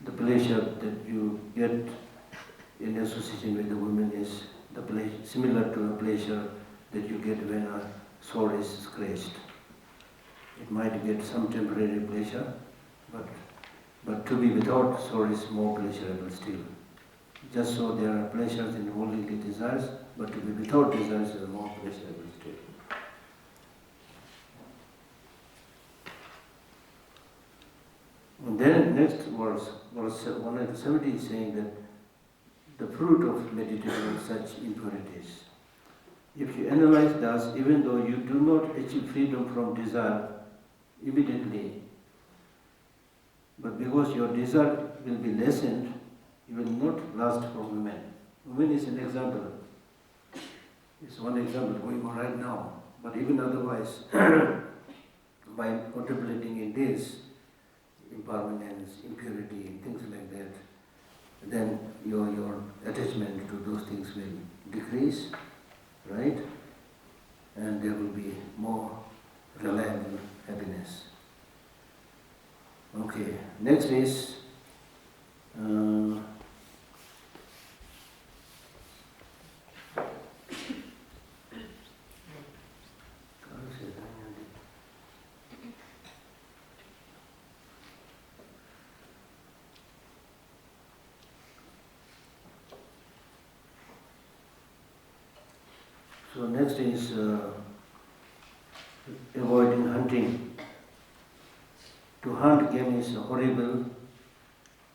The pleasure that you get in association with the women is the pleasure, similar to the pleasure that you get when a sword is scratched. It might get some temporary pleasure, but to be without sword is more pleasurable still. Just so there are pleasures in worldly desires, but to be without desires is more pleasurable still. And then next verse 170 is saying that the fruit of meditation on such impurities. If you analyze thus, even though you do not achieve freedom from desire immediately, but because your desire will be lessened, you will not lust for women. Women is an example. It's one example going on right now. But even otherwise, by contemplating in this, impermanence, impurity, things like that, then your attachment to those things will decrease, right? And there will be more reliable happiness. Okay, next is so next is avoiding hunting. To hunt game is a horrible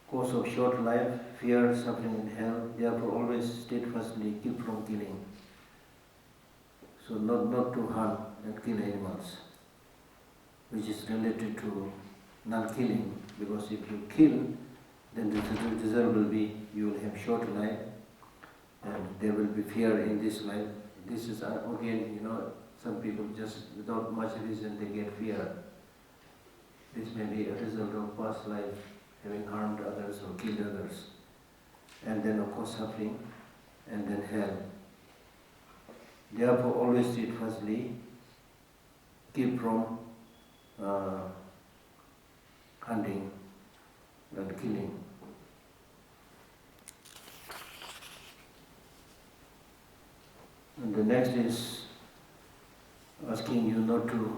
cause of short life, fear, suffering in hell. Therefore, always steadfastly keep from killing. So not to hunt and kill animals, which is related to non-killing. Because if you kill, then the result will be you will have short life, and there will be fear in this life. This is again, some people just without much reason they get fear. This may be a result of past life, having harmed others or killed others, and then of course suffering, and then hell. Therefore, always steadfastly keep from hunting and killing. And the next is asking you not to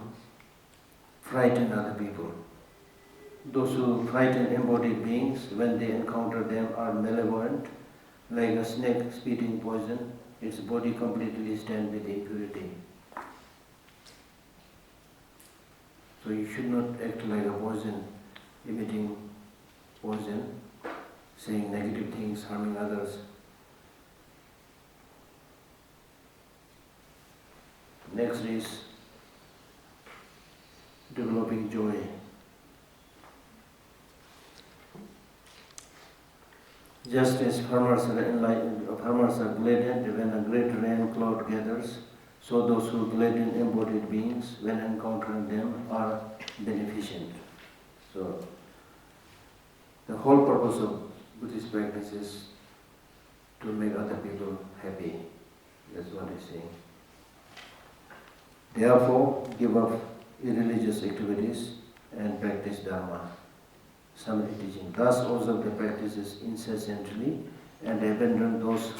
frighten other people. Those who frighten embodied beings when they encounter them are malevolent, like a snake spitting poison. Its body completely stained with impurity. So you should not act like a poison, emitting poison, saying negative things, harming others. Next is developing joy. Just as farmers are gladdened when a great rain cloud gathers, so those who gladden embodied beings when encountering them are beneficent. So the whole purpose of Buddhist practice is to make other people happy. That's what he's saying. Therefore, give up irreligious activities and practice Dharma, summary teaching. Thus observe the practices incessantly and abandon those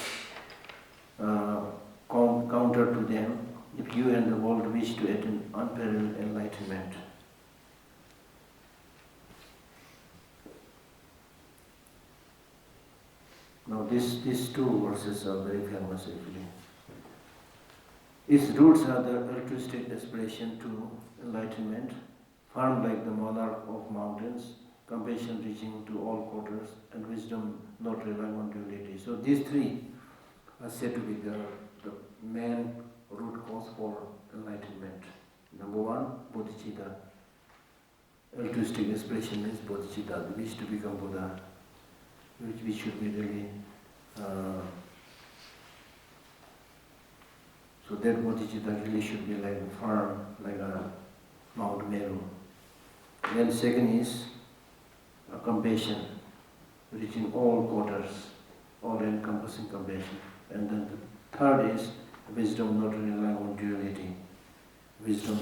counter to them if you and the world wish to attain unparalleled enlightenment. Now these two verses are very famous actually. Its roots are the altruistic aspiration to enlightenment, firm like the monarch of mountains, compassion reaching to all quarters, and wisdom not relying on duality. So these three are said to be the main root cause for enlightenment. Number one, bodhicitta. Altruistic aspiration means bodhicitta, the wish to become Buddha, which we should be really so that bodhicitta really should be like firm, like a Mount Meru. Then second is compassion. reaching all quarters, all-encompassing compassion. And then the third is wisdom not relying on duality. Wisdom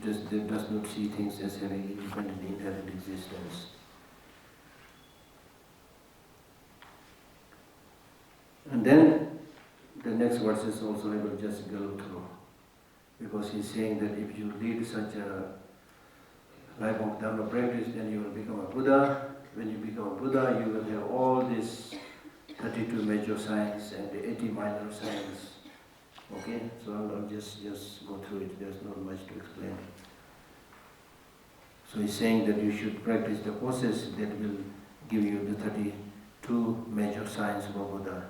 that does not see things as having independent inherent existence. And then the next verses also I will just go through, because he's saying that if you lead such a life of Dharma practice, then you will become a Buddha. When you become a Buddha, you will have all these 32 major signs and 80 minor signs. Okay, so I'll just go through it. There's not much to explain. So he's saying that you should practice the process that will give you the 32 major signs of a Buddha.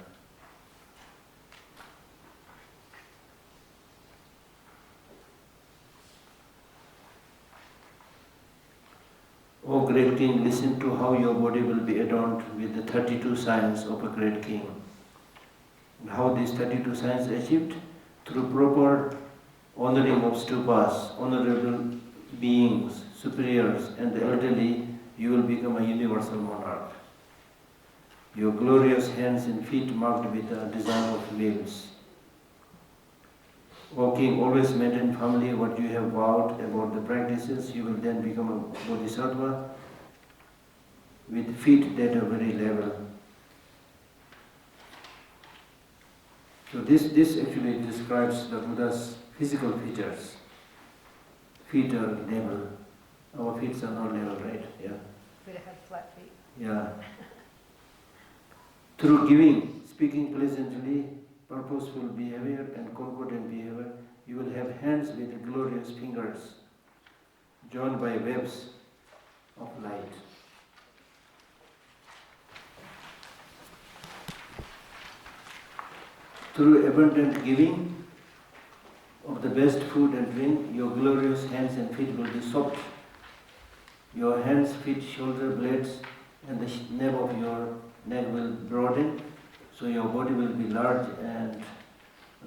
O great king, listen to how your body will be adorned with the 32 signs of a great king. And how these 32 signs are achieved? Through proper honoring of stupas, honorable beings, superiors, and the elderly, you will become a universal monarch. Your glorious hands and feet marked with a design of wheels. O king, always maintain firmly what you have vowed about the practices. You will then become a bodhisattva with feet that are very level. So this actually describes the Buddha's physical features. Feet are level. Our feet are not level, right? Yeah.
We have flat feet.
Yeah. Through giving, speaking pleasantly, purposeful behavior and concordant behavior, you will have hands with glorious fingers, joined by webs of light. Through abundant giving of the best food and drink, your glorious hands and feet will be soft. Your hands, feet, shoulder blades, and the nape of your neck will broaden, so your body will be large and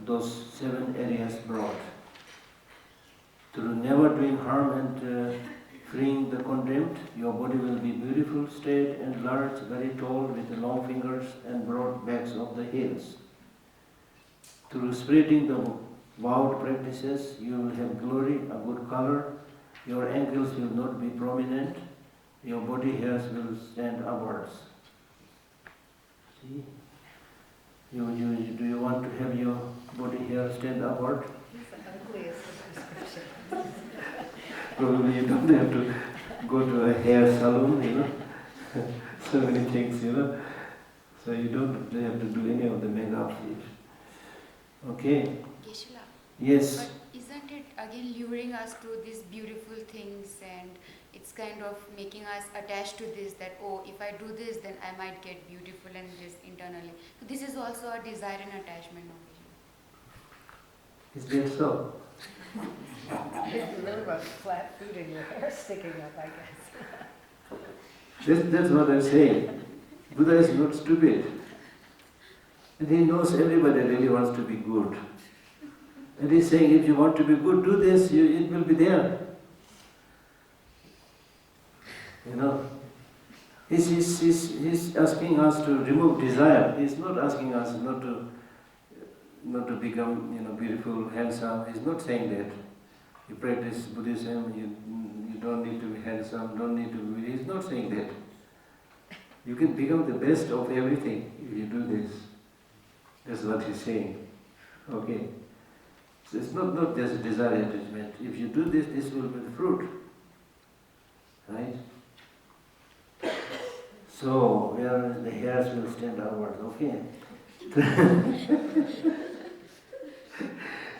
those 7 areas broad. Through never doing harm and freeing the condemned, your body will be beautiful, straight and large, very tall, with the long fingers and broad backs of the heels. Through spreading the vowed practices, you will have glory, a good color. Your ankles will not be prominent. Your body hairs will stand upwards. See? Do you want to have your body hair stand upward?
It's the ugliest description.
Probably you don't have to go to a hair salon, so many things, So you don't have to do any of the makeup. Okay.
Geshe-la,
Yes.
but isn't it again luring us to these beautiful things, and it's kind of making us attached to this, that if I do this, then I might get beautiful and this internally. So this is also a desire and attachment over here.
Is that so?
If you really want flat food and your hair sticking up, I guess.
That's what I'm saying. Buddha is not stupid. And he knows everybody really wants to be good. And he's saying, if you want to be good, do this, it will be there. He's asking us to remove desire. He's not asking us not to become, beautiful, handsome. He's not saying that. You practice Buddhism, you don't need to be handsome, don't need to be. He's not saying that. You can become the best of everything if you do this. That's what he's saying. Okay. So it's not just desire attachment. If you do this, this will be the fruit. Right? So, where the hairs will stand outward, okay?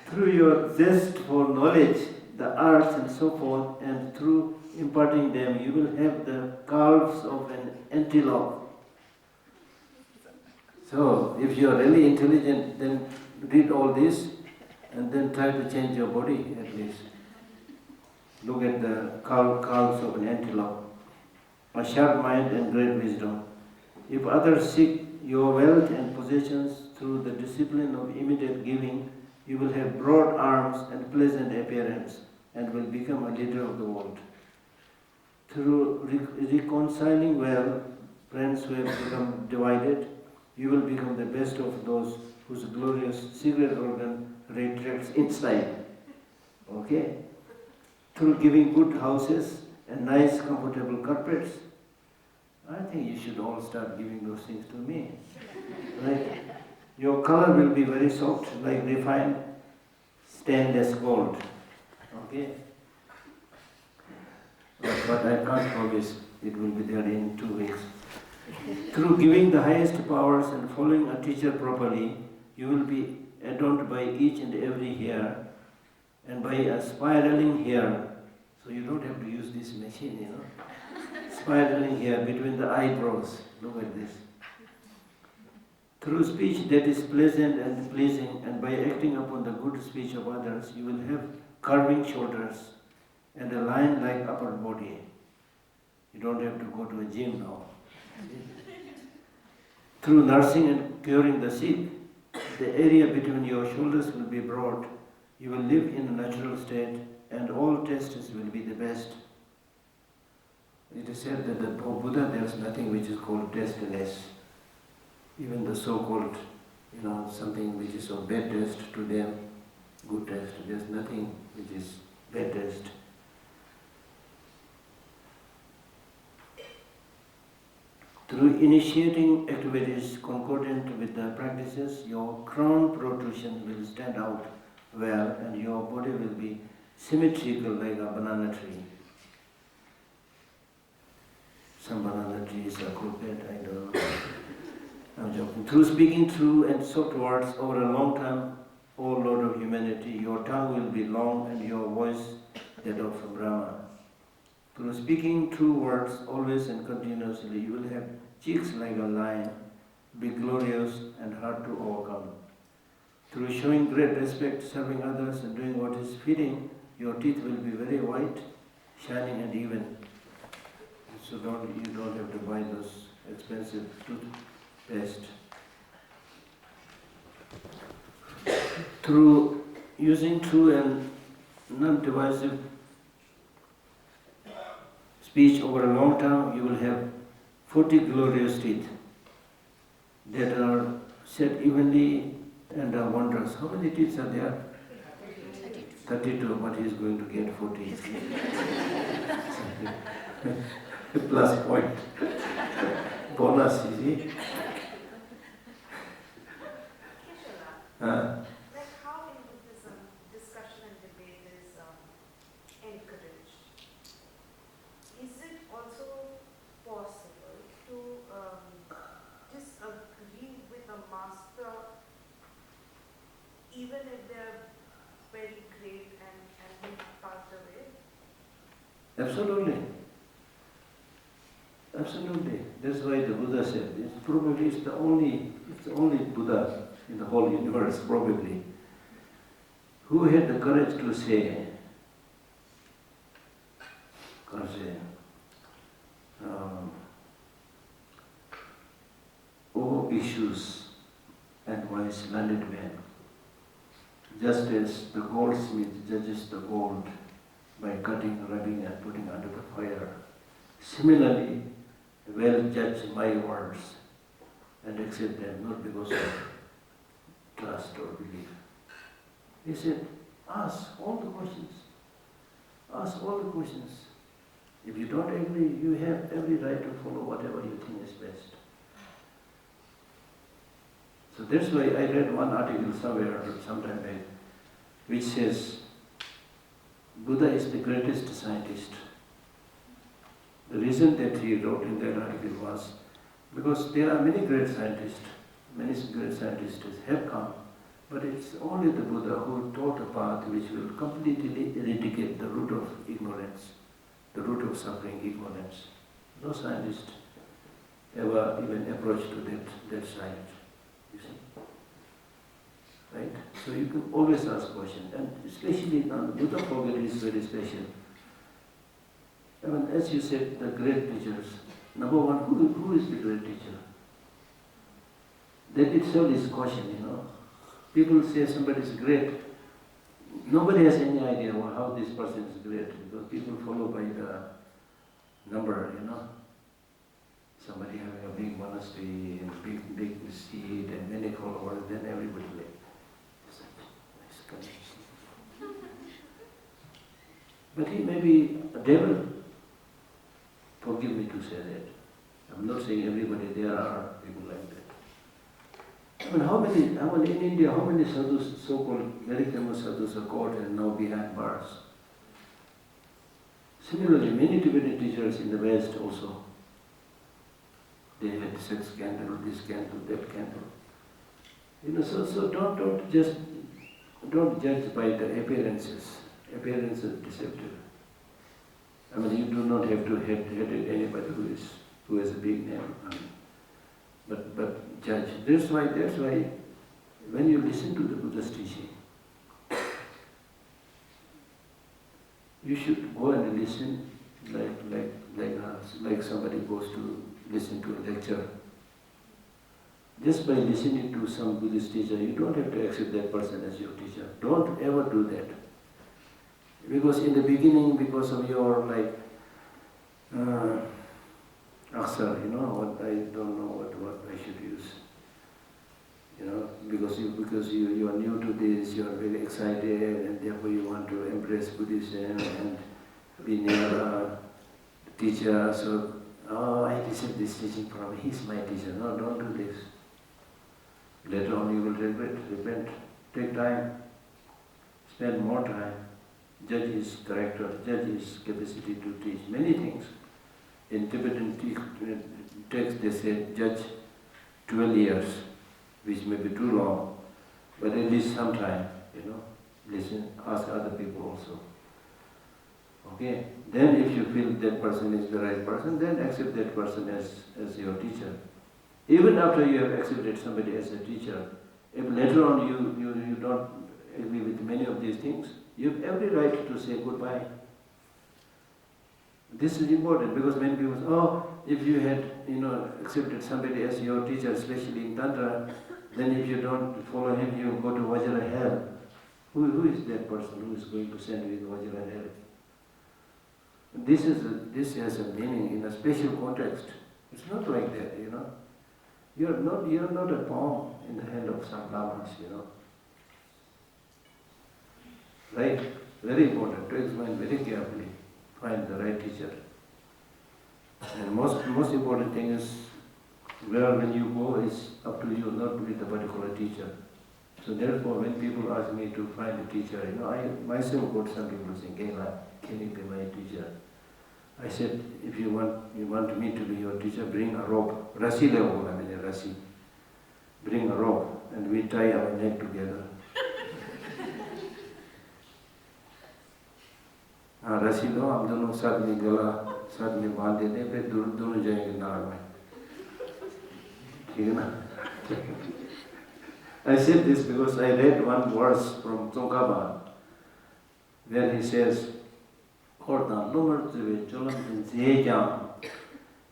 Through your zest for knowledge, the arts and so forth, and through imparting them, you will have the calves of an antelope. So, if you are really intelligent, then read all this and then try to change your body at least. Look at the calves of an antelope. A sharp mind and great wisdom. If others seek your wealth and possessions through the discipline of immediate giving, you will have broad arms and pleasant appearance and will become a leader of the world. Through reconciling well, friends who have become divided, you will become the best of those whose glorious secret organ retracts inside. Okay? Through giving good houses and nice comfortable carpets, I think you should all start giving those things to me. Right? Your color will be very soft, like refined stainless gold. Okay? But I can't promise it will be there in 2 weeks. Through giving the highest powers and following a teacher properly, you will be adorned by each and every hair, and by a spiraling hair, so you don't have to use this machine, spiraling hair between the eyebrows. Look at this. Through speech that is pleasant and pleasing, and by acting upon the good speech of others, you will have curving shoulders and a lion-like upper body. You don't have to go to a gym now. Through nursing and curing the sick, the area between your shoulders will be broad. You will live in a natural state, and all tests will be the best. It is said that for Buddha there is nothing which is called tasteless. Even the so-called, something which is of bad taste to them, good taste. There's nothing which is bad taste. Through initiating activities concordant with the practices, your crown protrusion will stand out well, and your body will be symmetrical like a banana tree. Some banana trees are crooked, I don't know. I'm joking. Through speaking true and soft words over a long time, O Lord of humanity, your tongue will be long and your voice that of Brahma. Through speaking true words always and continuously, you will have cheeks like a lion, be glorious and hard to overcome. Through showing great respect, serving others and doing what is fitting, your teeth will be very white, shining and even. So you don't have to buy those expensive toothpaste. Through using true and non-divisive speech over a long time, you will have 40 glorious teeth that are set evenly and are wondrous. How many teeth are there? 32, but he is going to get 40. Plus point. Bonus, you see?
Like how in Buddhism discussion and debate is encouraged, is it also possible to disagree with a master even if they're very great and they have passed away?
Absolutely. Absolutely. That's why the Buddha said, it's the only Buddha in the whole universe, probably, who had the courage to say, O bhikshus and wise learned men, just as the goldsmith judges the gold by cutting, rubbing and putting under the fire, similarly, well judge my words and accept them, not because of trust or belief. He said, ask all the questions. Ask all the questions. If you don't agree, you have every right to follow whatever you think is best. So that's why I read one article somewhere sometime back, which says, Buddha is the greatest scientist. The reason that he wrote in that article was because there are many great scientists have come, but it's only the Buddha who taught a path which will completely eradicate the root of ignorance, the root of suffering, ignorance. No scientist ever even approached to that side, you see. Right? So you can always ask questions, and especially now the Buddha program is very special. I mean, as you said, the great teachers. Number one, who is the great teacher? That itself is caution, People say somebody is great. Nobody has any idea how this person is great, because people follow by the number, somebody having a big monastery and big seat and many followers, then everybody like, nice connection. But he may be a devil. Forgive me to say that. I'm not saying everybody, there are people like that. I mean, how many in India, how many sadhus, so-called very famous sadhus are caught and now behind bars? Similarly, many Tibetan teachers in the West also, they had sex scandal, this scandal, that scandal. So don't judge by the appearances. Appearance is deceptive. I mean, you do not have to hate anybody who has a big name. But judge. That's why when you listen to the Buddha's teaching, you should go and listen like somebody goes to listen to a lecture. Just by listening to some Buddhist teacher, you don't have to accept that person as your teacher. Don't ever do that. Because in the beginning, because of your aksar, what I don't know what I should use. Because you are new to this, you are very excited, and therefore you want to embrace Buddhism and be near a teacher. So, I received this teaching from him, he's my teacher. No, don't do this. Later on you will repent. Take time, spend more time, judge his character, judge his capacity to teach many things. In Tibetan text they say, judge 12 years, which may be too long, but at least some time, listen, ask other people also. Okay? Then if you feel that person is the right person, then accept that person as your teacher. Even after you have accepted somebody as a teacher, if later on you don't agree with many of these things, you have every right to say goodbye. This is important because many people say, if you had accepted somebody as your teacher, especially in Tantra, then if you don't follow him, you will go to Vajra hell. Who is that person who is going to send you to Vajra hell? This has a meaning in a special context. It's not like that, You're not a pawn in the hand of some lamas, Right? Very important to examine very carefully. Find the right teacher. And most important thing is where when you go is up to you, not with a particular teacher. So therefore, when people ask me to find a teacher, I myself got some people saying, can you be my teacher? I said, if you want me to be your teacher, bring a rope. Rasi level, rasi. Bring a rope and we tie our neck together. रस्सी लो, हम दोनों साथ में गला साथ में बांध देते हैं, फिर दोनों जाएंगे नाग में, ठीक है ना? I said this because I read one verse from Tsongkhapa where he says, "Kordan numar tsuwe cholam tin zeyang,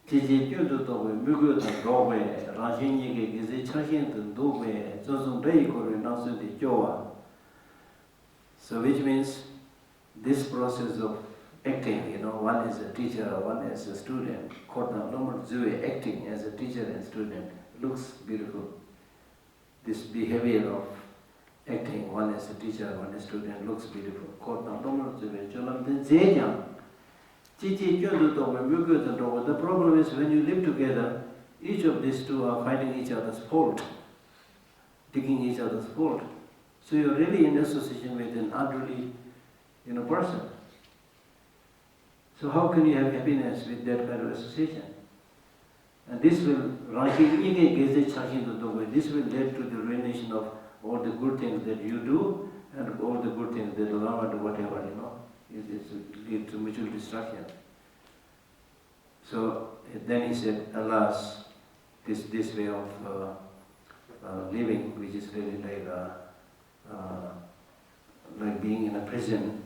tiji kyundu towe mugyo tan rowe, rangshin yige gize chashin tan dowe, zonsung rei kore nangsu di kyowa." So which means this process of acting, one is a teacher, one is a student, acting as a teacher and student, looks beautiful. This behavior of acting, one is a teacher, one is a student, looks beautiful. The problem is when you live together, each of these two are finding each other's fault, digging each other's fault. So you're really in association with an unruly person. So how can you have happiness with that kind of association? And this will lead to the ruination of all the good things that you do and all the good things that the Lama do, whatever, It will lead to mutual destruction. So then he said, alas, this way of living, which is really like being in a prison,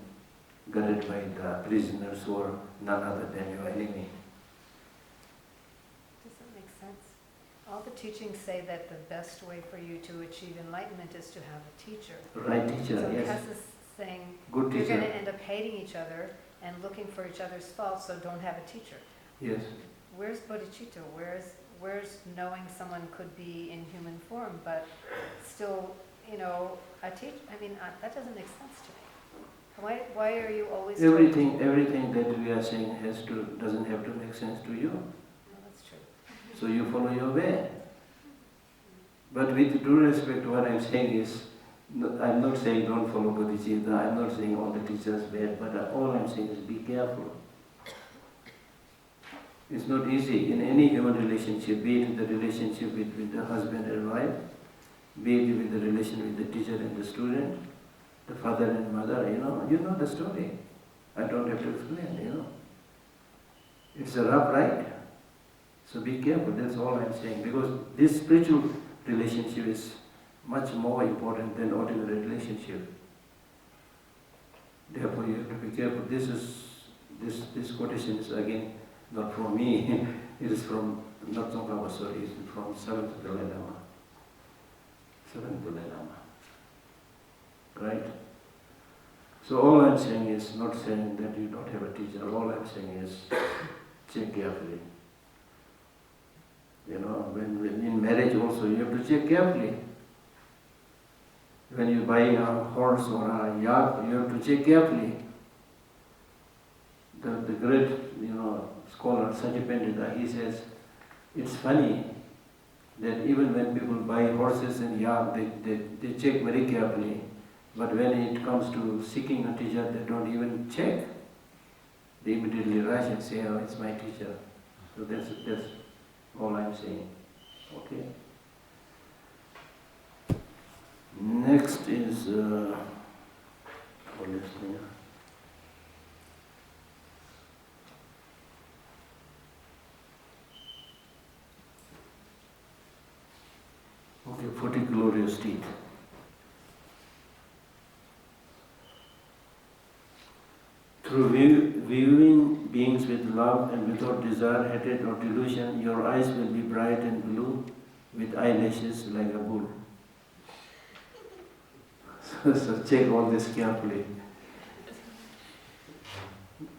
guarded by the prisoners who are none other than your enemy.
Does that make sense? All the teachings say that the best way for you to achieve enlightenment is to have a teacher.
Right teacher,
so
yes.
Tess is saying
Good
you're
teacher.
going to end up hating each other and looking for each other's faults, so don't have a teacher.
Yes.
where's bodhicitta? Where's knowing someone could be in human form, but still, a teacher? I mean, that doesn't make sense to me. Why are you always
Everything that we are saying doesn't have to make sense to you.
No, that's true.
So you follow your way. But with due respect, what I'm saying is, I'm not saying don't follow bodhicitta, I'm not saying all the teachers bad, but all I'm saying is be careful. It's not easy in any human relationship, be it the relationship with the husband and wife, be it with the relation with the teacher and the student, the father and mother, you know the story. I don't have to explain, It's a rough ride. So be careful, that's all I'm saying. Because this spiritual relationship is much more important than ordinary relationship. Therefore you have to be careful. This quotation is again not from me. It is from, not from sorry, it's from 7th Dalai Lama. 7th Dalai Lama. Right? So all I'm saying is not saying that you don't have a teacher. All I'm saying is check carefully. When in marriage also you have to check carefully. When you buy a horse or a yacht, you have to check carefully. The great, scholar Sajid Pandita, he says, it's funny that even when people buy horses and yacht, they check very carefully. But when it comes to seeking a teacher, they don't even check. They immediately rush and say, oh, it's my teacher. So that's all I'm saying. Okay? Next is, okay, 40 glorious teeth. Through viewing beings with love and without desire, hatred or delusion, your eyes will be bright and blue with eyelashes like a bull. So check all this carefully.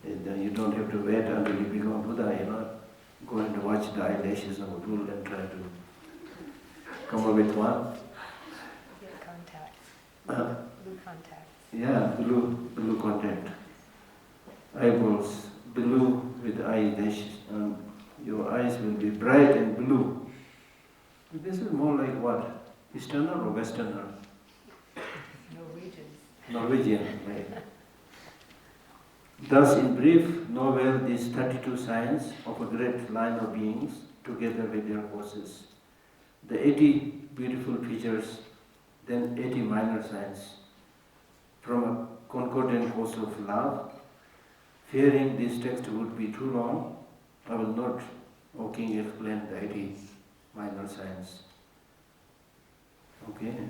And you don't have to wait until you become Buddha, Go and watch the eyelashes of a bull and try to come up with one.
Get contacts. Blue contacts.
Yeah, blue contact. Eyeballs, blue with eyelashes. Your eyes will be bright and blue. This is more like what? Easterner or Westerner? Norwegian, right. Thus, in brief, know well these 32 signs of a great line of beings together with their causes. The 80 beautiful features, then 80 minor signs. From a concordant cause of love, fearing this text would be too long, I will not, O King, explain the 80 minor signs. Okay?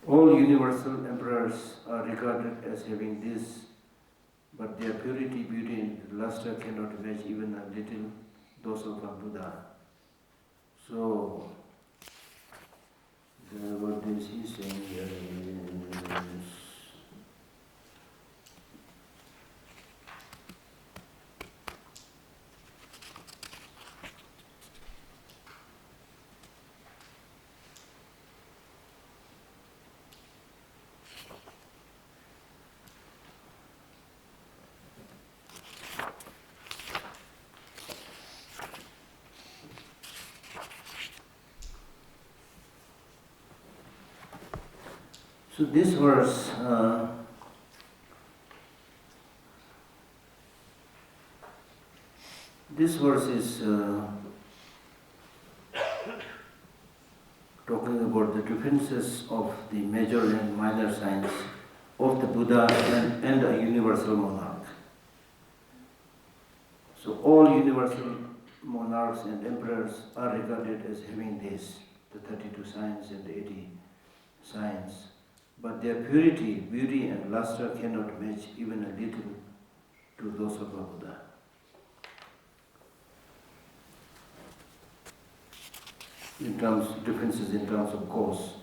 All universal emperors are regarded as having this, but their purity, beauty, and luster cannot match even a little those of a Buddha. So, what is he saying here is, so this verse, is talking about the differences of the major and minor signs of the Buddha and a universal monarch. So all universal monarchs and emperors are regarded as having this, the 32 signs and the 80 signs. But their purity, beauty and luster cannot match even a little to those of a Buddha. Differences in terms of cause.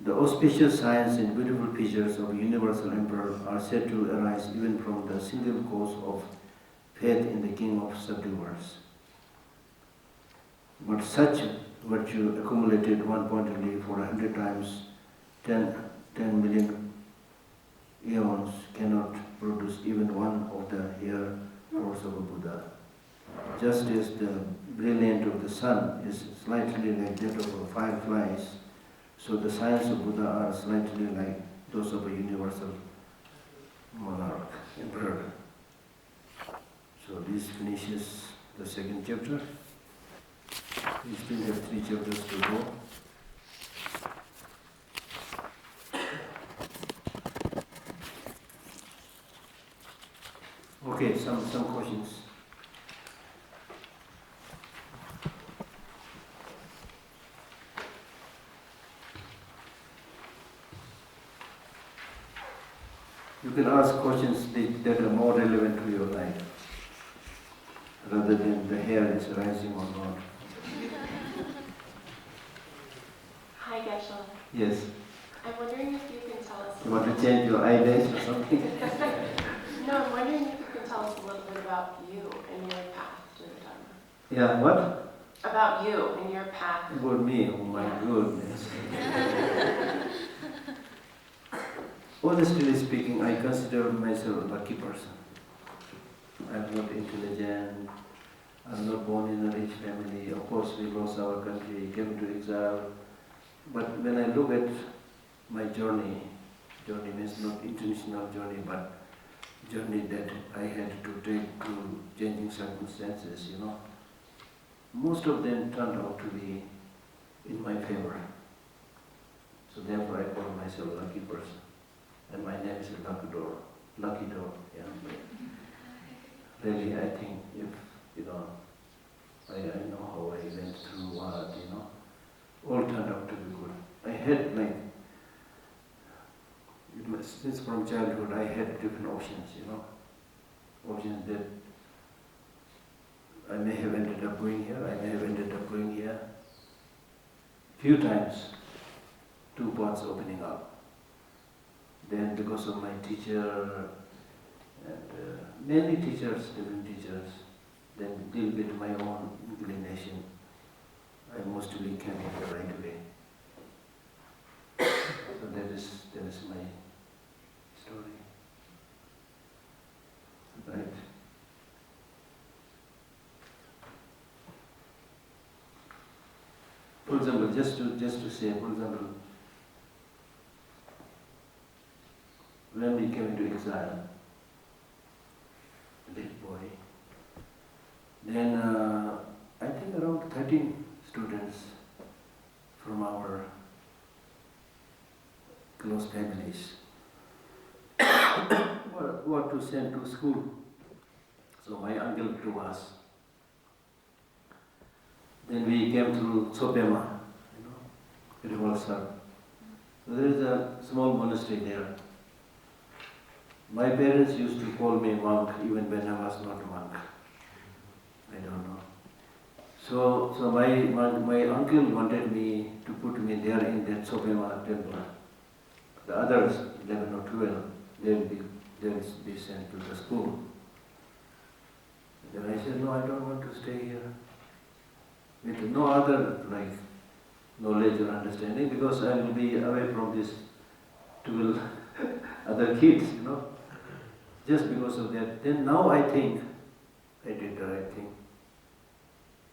The auspicious signs and beautiful features of a universal emperor are said to arise even from the single cause of faith in the king of subduers. But such virtue accumulated one-pointedly for 100 times 10 million eons cannot produce even one of the hair force of a Buddha. Just as the brilliance of the sun is slightly like that of a fireflies, so the signs of Buddha are slightly like those of a universal monarch, emperor. So this finishes the second chapter. We still have 3 chapters to go. Okay, some questions. You can ask questions that are more relevant to your life, rather than the hair is rising or not.
Hi, Geshe.
Yes.
I'm wondering if you can tell us.
You want to change your eyelash or something?
No, I'm wondering if you can tell us a little bit about you and your path to the Dharma.
Yeah, what?
About you and your path.
About me, oh my goodness. Honestly speaking, I consider myself a lucky person. I'm not intelligent, I'm not born in a rich family. Of course, we lost our country, came to exile. But when I look at my journey means not international journey, but journey that I had to take to changing circumstances, most of them turned out to be in my favor. So therefore I call myself a lucky person. And my name is Lhakdor. Lucky door, yeah. Really, I think if, I know how I went through what, all turned out to be good. I had since from childhood I had different options, options that I may have ended up going here, I may have ended up going here. Few times, 2 paths opening up. Then because of my teacher and many teachers, different teachers, then deal with my own inclination, I mostly came in the right way. So that is my story. Right. For example, just to say, for example, when we came into exile, little boy, then I think around 13 students from our close families were to send to school. So my uncle took us. Then we came through Sopema, Dharamsala. So there is a small monastery there. My parents used to call me monk even when I was not a monk. I don't know. So my uncle wanted me to put me there in that Sopema temple. The others, 11 or 12, they'll be sent to the school. Then I said, no, I don't want to stay here. With no other knowledge or understanding, because I will be away from these 12 other kids, Just because of that. Then now I think I did the right thing.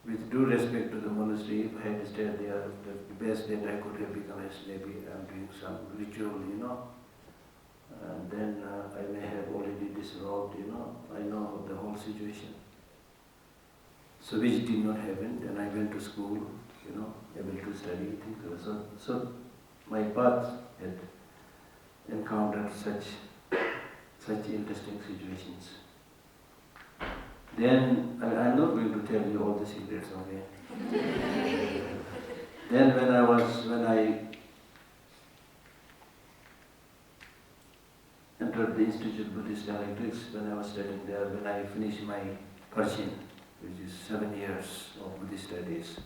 With due respect to the monastery, if I had stayed there, the best that I could have become as maybe I'm doing some ritual, And then I may have already disrobed, I know the whole situation. So which did not happen. Then I went to school, able to study things. So my path had encountered such interesting situations. Then, I'm not going to tell you all the secrets, okay? Then when I entered the Institute of Buddhist Electrics, when I was studying there, when I finished my Persian, which is 7 years of Buddhist studies,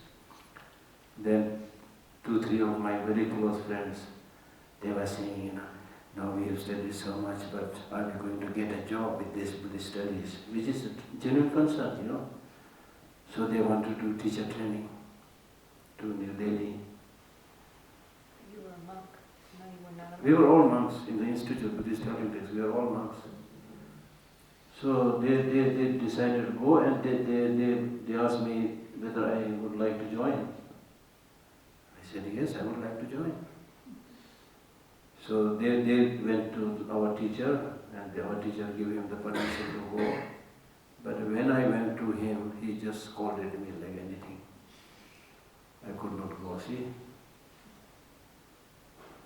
then 2-3 of my very close friends they were saying, now we have studied so much, but are we going to get a job with this Buddhist studies? Which is a genuine concern, So they want to do teacher training to New Delhi.
You were a monk. No, you were not a monk.
We were all monks in the Institute of Buddhist Studies. We were all monks. So they decided to go, and they asked me whether I would like to join. I said, yes, I would like to join. So they went to our teacher, and our teacher gave him the permission to go. But when I went to him, he just scolded me like anything. I could not go, see?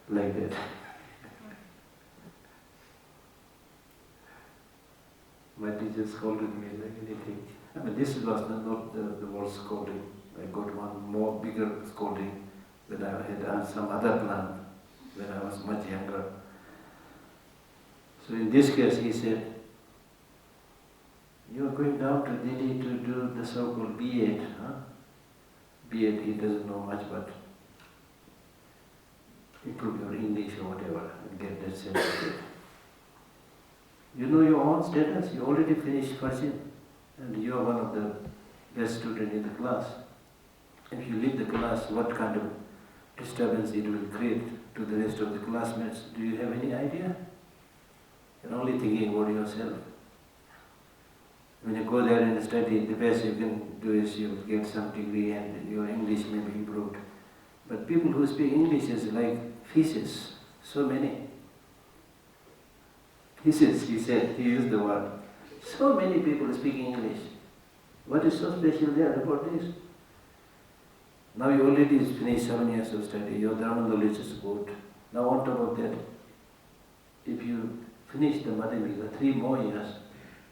Like that. My teacher scolded me like anything. This was not the worst scolding. I got one more bigger scolding when I had some other plan when I was much younger. So in this case he said, you are going down to Delhi to do the so-called B.Ed. B.Ed, he doesn't know much, but improve your English or whatever and get that certificate. You know your own status, you already finished first year and you are one of the best students in the class. If you leave the class, what kind of disturbance it will create to the rest of the classmates? Do you have any idea? You're only thinking about yourself. When you go there and study, the best you can do is you get some degree and your English may be improved. But people who speak English is like fishes, so many. Fishes, he said, he used the word. So many people speak English. What is so special there about this? Now you already finished 7 years of study, your Dharma knowledge is good. Now on top of that, if you finish the Madhyamika, 3 more years,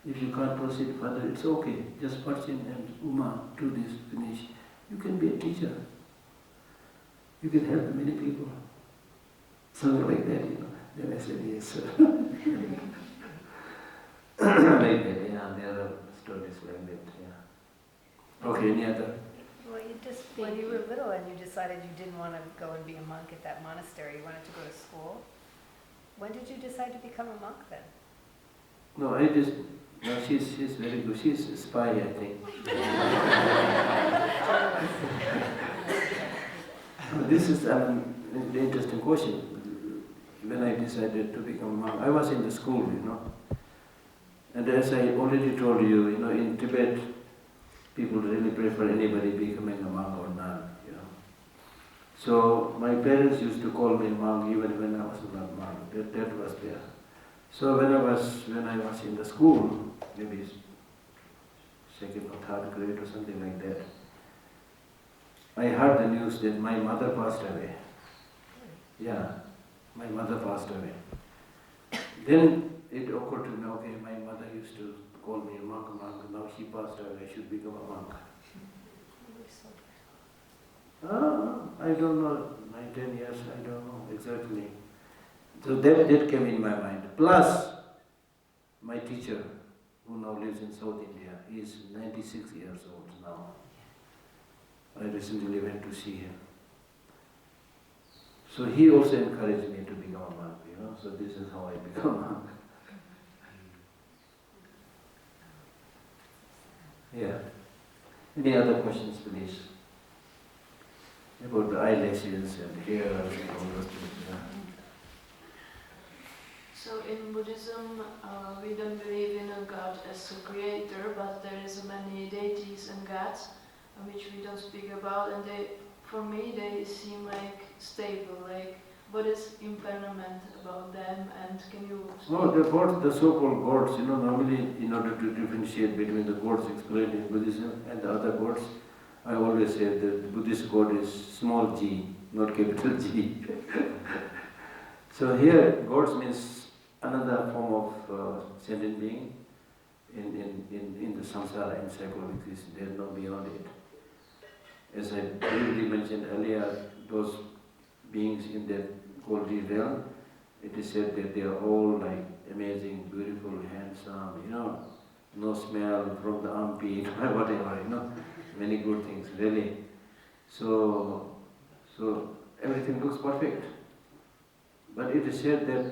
if you can't proceed further, it's okay. Just Parchin and Uma, do this, finish. You can be a teacher. You can help many people. Something like that, Then I said, yes, sir. Like that, yeah, there are stories like that, yeah. Okay, any other?
Well, when you were little and you decided you didn't want to go and be a monk at that monastery, you wanted to go to school, when did you decide to become a monk then?
No, she's very good. She's a spy, I think. This is an interesting question. When I decided to become a monk, I was in the school, And as I already told you, in Tibet, people really prefer anybody becoming a monk or nun, So my parents used to call me monk even when I was not monk. That was there. So when I was in the school, maybe 2nd or 3rd grade or something like that, I heard the news that my mother passed away. Yeah, my mother passed away. Then it occurred to me, okay, my mother used to call me a monk, now she passed away, I should become a monk. I don't know, 9, 10 years, I don't know exactly. So that came in my mind. Plus, my teacher, who now lives in South India, he is 96 years old now. I recently went to see him. So he also encouraged me to become a monk, So this is how I become a monk. Yeah. Any other questions, please? About the eyelashes and hair and all those things. Yeah.
So in Buddhism, we don't believe in a God as a creator, but there is many deities and gods which we don't speak about, and for me they seem like stable. Like, what is impermanent about them, and can you speak?
Oh, the gods, the so-called gods, normally in order to differentiate between the gods explained in Buddhism and the other gods, I always say that the Buddhist god is small g, not capital G. So here, gods means another form of sentient being in the samsara, in psychology, there is no beyond it. As I briefly mentioned earlier, those beings in that Golgi realm, it is said that they are all like amazing, beautiful, handsome, no smell from the armpit, whatever, many good things, really. So everything looks perfect. But it is said that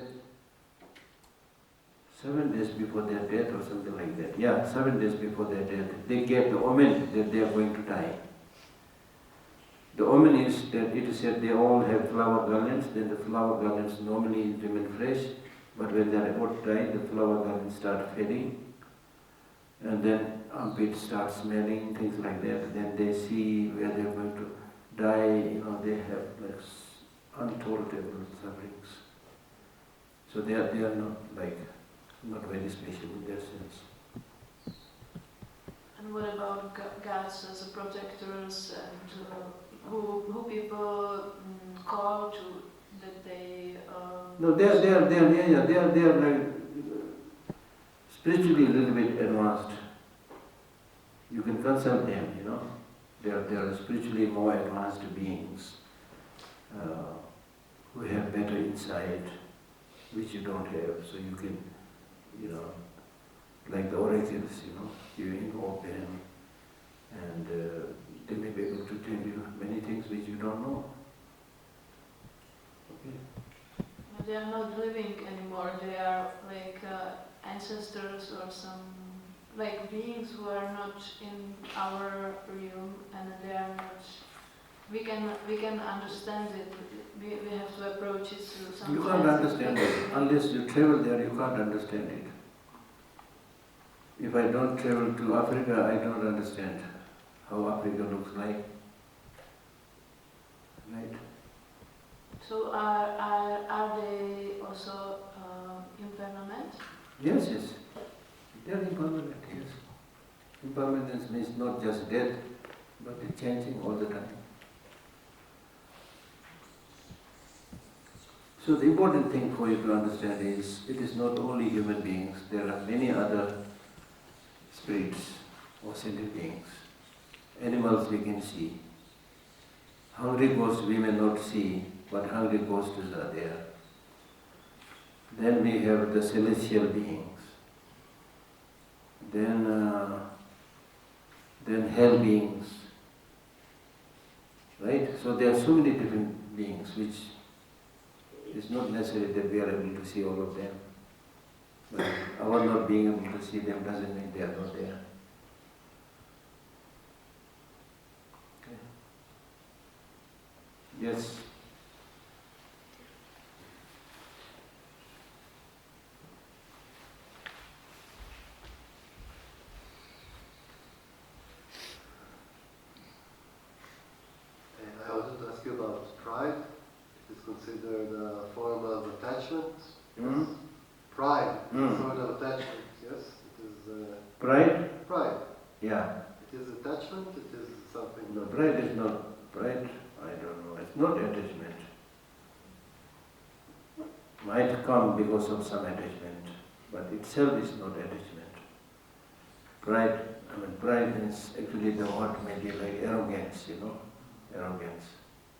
7 days before their death or something like that. Yeah, 7 days before their death, they gave the omen that they are going to die. The omen is that it is said they all have flower garlands, then the flower garlands normally remain fresh, but when they are about to die, the flower garlands start fading, and then armpits start smelling, things like that. Then they see where they are going to die, they have like untolerable sufferings. So they are not very special in that sense.
And what about gods as protectors and who people call to that they?
No, they are like spiritually a little bit advanced. You can consult them, They are spiritually more advanced beings who have better insight, which you don't have. So you can, like the oracles, you invoke them, and they may be able to tell you many things which you don't know. Okay.
They are not living anymore. They are like ancestors or some like beings who are not in our realm, and they are not. We can understand it. We have to approach it through some.
You can't understand it unless you travel there. You can't understand it. If I don't travel to Africa, I don't understand how Africa looks like. Right?
So are they also impermanent?
Yes. They are impermanent, yes. Impermanence means not just death, but it's changing all the time. So the important thing for you to understand is, it is not only human beings, there are many other spirits or sentient beings. Animals we can see. Hungry ghosts we may not see, but hungry ghosts are there. Then we have the celestial beings. Then hell beings. Right? So there are so many different beings which it's not necessary that we are able to see all of them. But our not being able to see them doesn't mean they are not there. Okay. Yes.
I wanted to ask you about pride. It is considered a form of attachment.
Mm?
Pride is a sort of attachment, yes? It is
Pride?
pride.
Yeah.
It is attachment, it is something.
No, pride is not pride. I don't know. It's not attachment. Might come because of some attachment, but itself is not attachment. Pride means actually the word may be like arrogance, arrogance.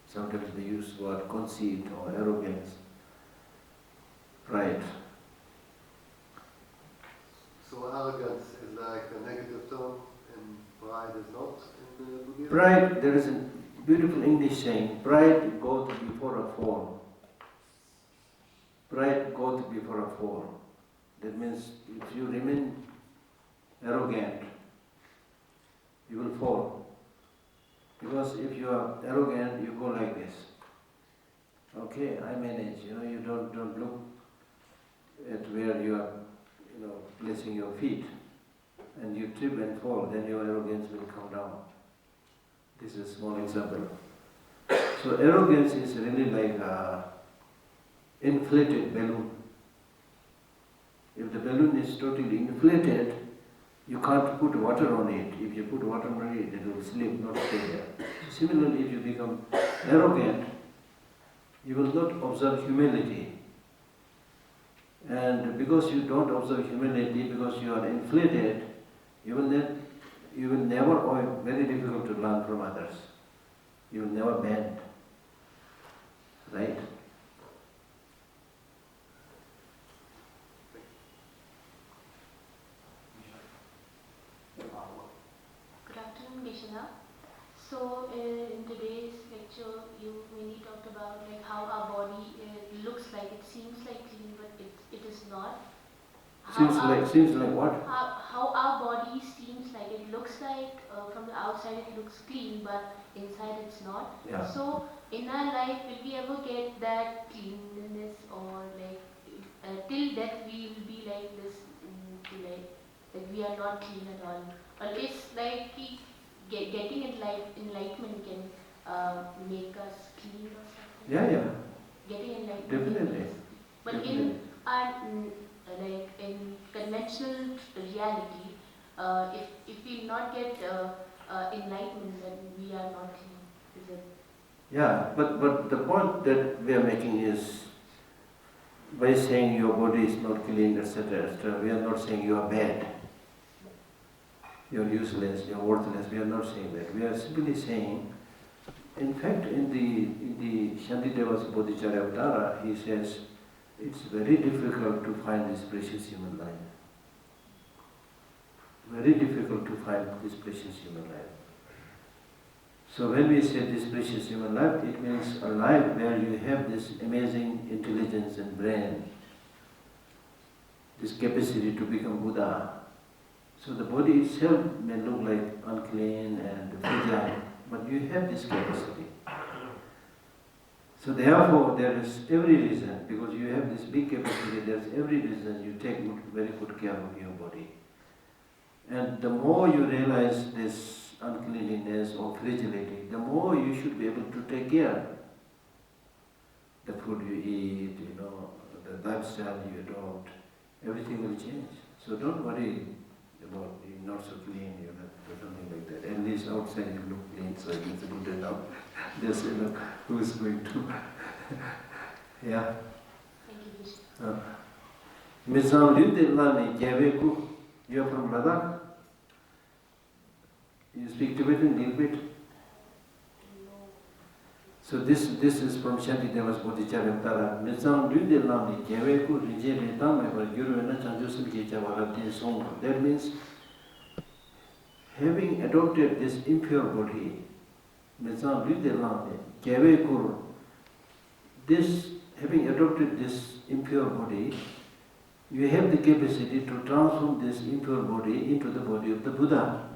Sometimes they use the word conceit or arrogance. Pride.
So arrogance is like a negative term and pride is not in Buddhism?
Pride, there is a beautiful English saying, pride goeth before a fall. Pride goeth before a fall. That means if you remain arrogant, you will fall. Because if you are arrogant, you go like this. Okay, I manage. You don't look at where you are, placing your feet, and you trip and fall. Then your arrogance will come down. This is a small example. So arrogance is really like an inflated balloon. If the balloon is totally inflated, you can't put water on it. If you put water on it, it will slip, not stay there. Similarly, if you become arrogant, you will not observe humility. And because you don't observe humility, because you are inflated, you will never, or very difficult to learn from others. You will never bend. Right?
Good afternoon, Geshe.
So in today's lecture, you mainly talked about like how our body looks like. It seems like clean, but it is not.
Seems like what?
How our body seems like. It looks like from the outside it looks clean, but inside it's not.
Yeah.
So in our life, will we ever get that cleanliness, or like till death we will be like this, like we are not clean at all? Or it's like getting enlightenment can make us clean or something?
Yeah.
Getting enlightenment.
Definitely.
But
Definitely.
in our like in conventional reality, if we not get enlightenment, then we are not clean. Is it?
Yeah, but the point that we are making is, by saying your body is not clean, etc., etc., we are not saying you are bad, you are useless, you are worthless. We are not saying that. We are simply saying, in fact, in the Shantideva's Bodhicharya, he says, it's very difficult to find this precious human life. Very difficult to find this precious human life. So when we say this precious human life, it means a life where you have this amazing intelligence and brain, this capacity to become Buddha. So the body itself may look like unclean and fragile, but you have this capacity. So therefore there is every reason, because you have this big capacity, there is every reason you take very good care of your body. And the more you realize this uncleanliness or fragility, the more you should be able to take care. The food you eat, the lifestyle you adopt, everything will change. So don't worry about being not so clean, or something like that. At least outside you look clean, so it is good enough. Just who's going to yeah.
Thank you.
Mizam Lindilani Gyaveku, you are from Ladakh? You speak Tibetan a little bit? So this is from Shantideva's Bodhicharya Tara. Mizam Lindilani Gyaveku, Rinchen Trengwa, Guruvena Chanjusim Kichavalati Song. That means, having adopted this impure body, Mizam Lindilani Gyaveku, having adopted this impure body, you have the capacity to transform this impure body into the body of the Buddha,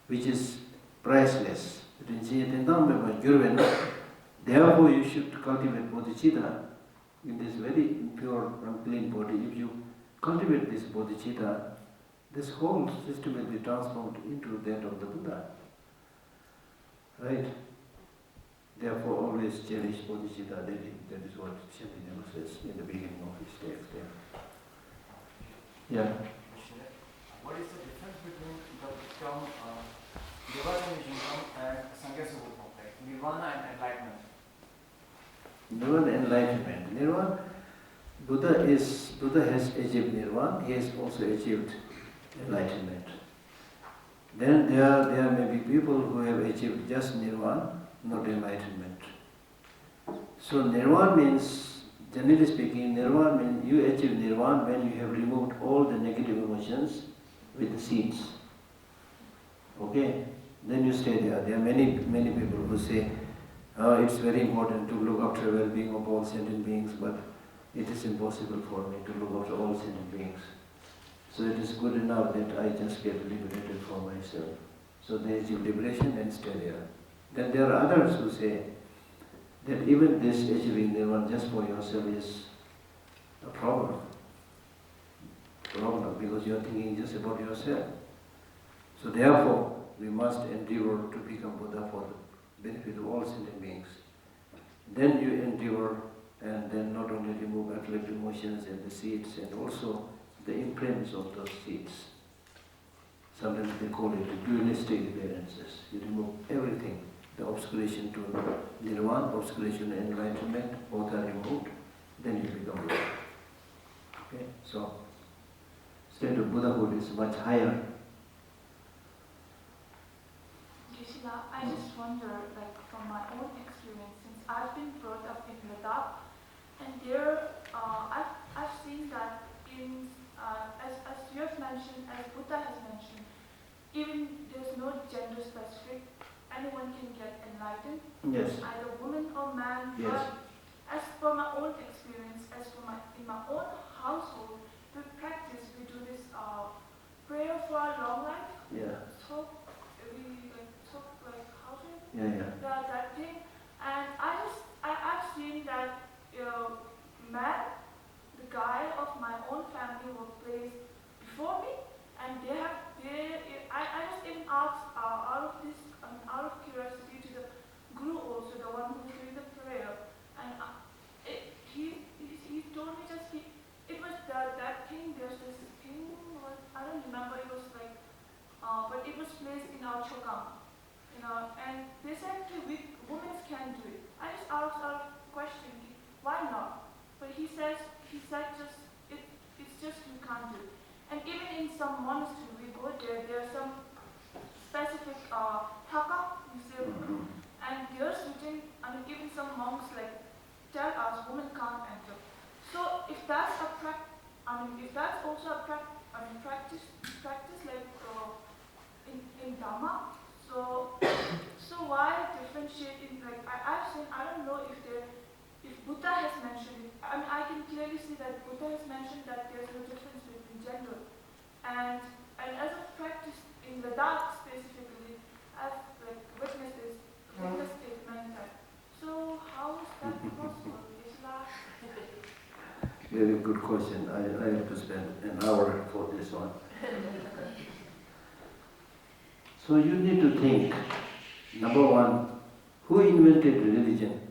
which is priceless. Therefore, you should cultivate bodhicitta in this very impure, unclean body. If you cultivate this bodhicitta, this whole system will be transformed into that of the Buddha. Right? Therefore, always cherish bodhicitta. That is what Shantideva says in the beginning of his text. Yeah.
What is the difference between the term Nirvana and Sangyasubhutma, like Nirvana and enlightenment?
Nirvana and enlightenment. Nirvana, Buddha has achieved Nirvana, he has also achieved enlightenment. Then there may be people who have achieved just Nirvana, not enlightenment. So Nirvana means, generally speaking, Nirvana means you achieve Nirvana when you have removed all the negative emotions with the seeds. Okay? Then you stay there. There are many people who say, it's very important to look after the well-being of all sentient beings, but it is impossible for me to look after all sentient beings. So it is good enough that I just get liberated for myself. So they achieve liberation and stay there. Then there are others who say that even this achieving Nirvana just for yourself is a problem. Because you are thinking just about yourself. So therefore, we must endeavor to become Buddha for the benefit of all sentient beings. Then you endeavor, and then not only remove attractive emotions and the seeds, and also the imprints of those seeds. Sometimes they call it dualistic appearances. You remove everything. The obscuration to Nirvana, obscuration to enlightenment, both are removed, then you become Buddha. Okay? So, state of Buddhahood is much higher.
Geshe, I just wonder, like from my own experience, since I've been brought up in Ladakh, and there I've seen that in as you have mentioned, as Buddha has mentioned, even there's no gender specific, anyone can get enlightened,
Yes.
either woman or man.
Yes.
But as per my own experience, in my own household, we do this prayer for a long life.
Yeah.
Talk, how do you?
Yeah.
That thing. And I've seen that man, the guy of my own family was placed before me, and I just even asked out of curiosity to the guru also, the one who was doing the prayer, and he told me it was that thing. There's this thing I don't remember. It was like but it was placed in our chokam, and they said women can do it. I just asked a question, why not? But he said it's just you can't do it. And even in some monastery we go there are some specific haka, you say, and there's written, even some monks tell us women can't enter. So if that's if that's also a practice like in Dhamma, so why differentiate in I've seen, I don't know if Buddha has mentioned it. I can clearly see that Buddha has mentioned that there's no difference between gender. And as a practice in Ladakh specifically, I've witnessed it many times. So how is that possible?
Very good question. I have to spend an hour for this one. So you need to think, number one, who invented religion?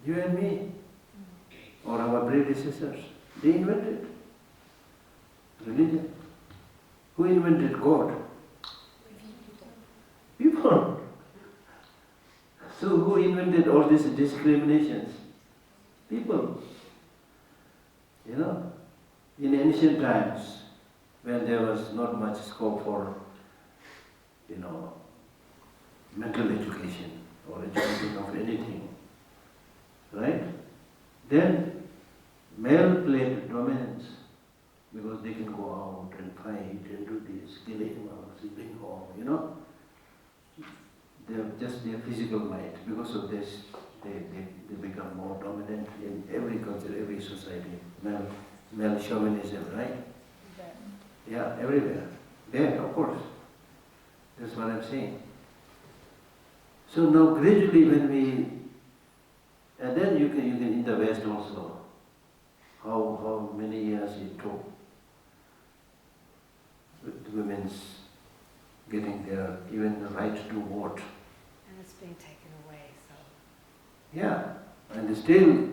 You and me, or our predecessors. They invented religion. Who invented God? People. So who invented all these discriminations? People. In ancient times, when there was not much scope for, mental education or education of anything, right? Then male played dominance because they can go out and fight and do this, kill animals, bring home, They're just their physical might. Because of this, they become more dominant in every culture, every society. Male chauvinism, right? Yeah, everywhere. There, of course. That's what I'm saying. So now gradually and then you can in the West also, how many years it took with women's getting even the right to vote.
And it's being taken away, so.
Yeah, and still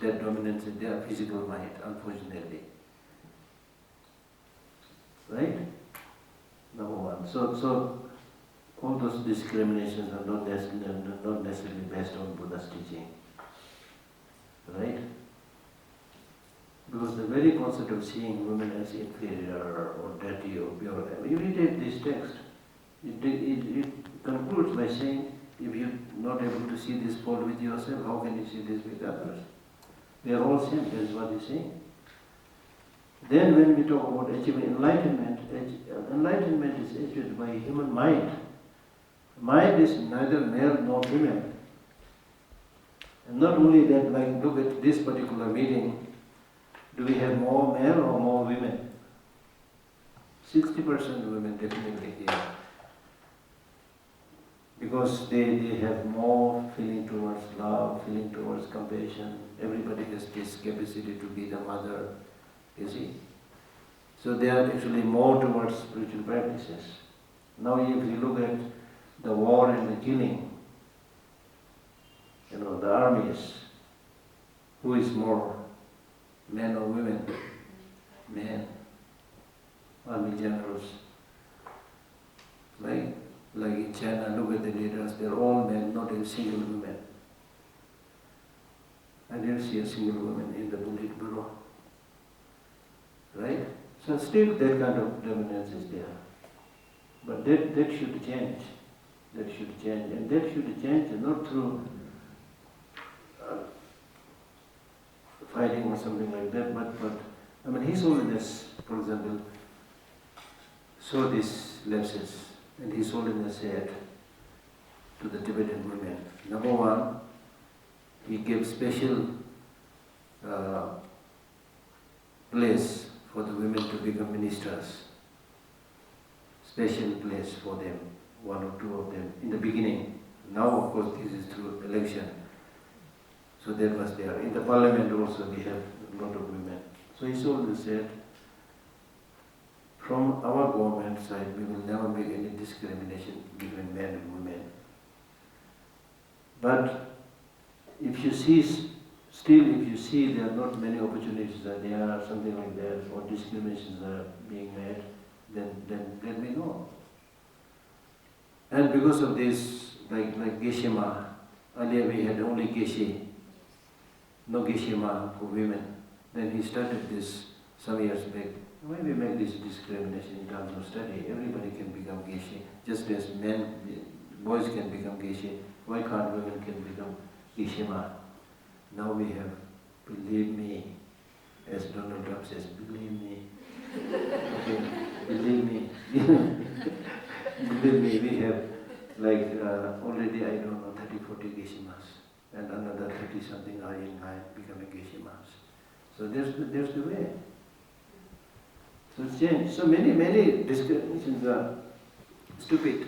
that dominance is their physical might, unfortunately. Right? Number one. So all those discriminations are not necessarily based on Buddha's teaching. Right? Because the very concept of seeing women as inferior or dirty or pure, you read this text, it concludes by saying, if you're not able to see this fault with yourself, how can you see this with others? We are all same, that is what he's saying. Then when we talk about achieving enlightenment is achieved by human mind. Mind is neither male nor female. And not only that, look at this particular meeting, do we have more male or more women? 60% women definitely here. Because they have more feeling towards love, feeling towards compassion. Everybody has this capacity to be the mother, you see. So they are actually more towards spiritual practices. Now if you look at the war and the killing, the armies, who is more, men or women? Men. Army generals. Like in China, look at the leaders, they're all men, not a single woman. I didn't see a single woman in the Politburo. Right? So still that kind of dominance is there. But that should change. That should change. And that should change not through fighting or something like that, but His Holiness, for example, saw these lapses, and His Holiness said to the Tibetan women, number one, he gave special place for the women to become ministers. Special place for them, one or two of them, in the beginning. Now, of course, this is through election. So that was there. In the parliament also we have a lot of women. So His Holiness said, from our government side, we will never make any discrimination between men and women. But if you see, still if you see there are not many opportunities that there are something like that, or discriminations are being made, then let me know. And because of this, like Geshe Ma, earlier we had only Geshe, no Geshe Ma for women. Then he started this some years back. Why we make this discrimination in terms of study? Everybody can become Geshe, just as men, boys can become Geshe. Why can't women can become Geshe Ma? Now we have, believe me, as Donald Trump says, believe me. Okay, believe me. Believe me, we have like already, I don't know, 30, 40 Geshe Mas, and another 30 something are in line becoming Geshe Mas. So there's the way. So it's changed. So many discriminations are stupid.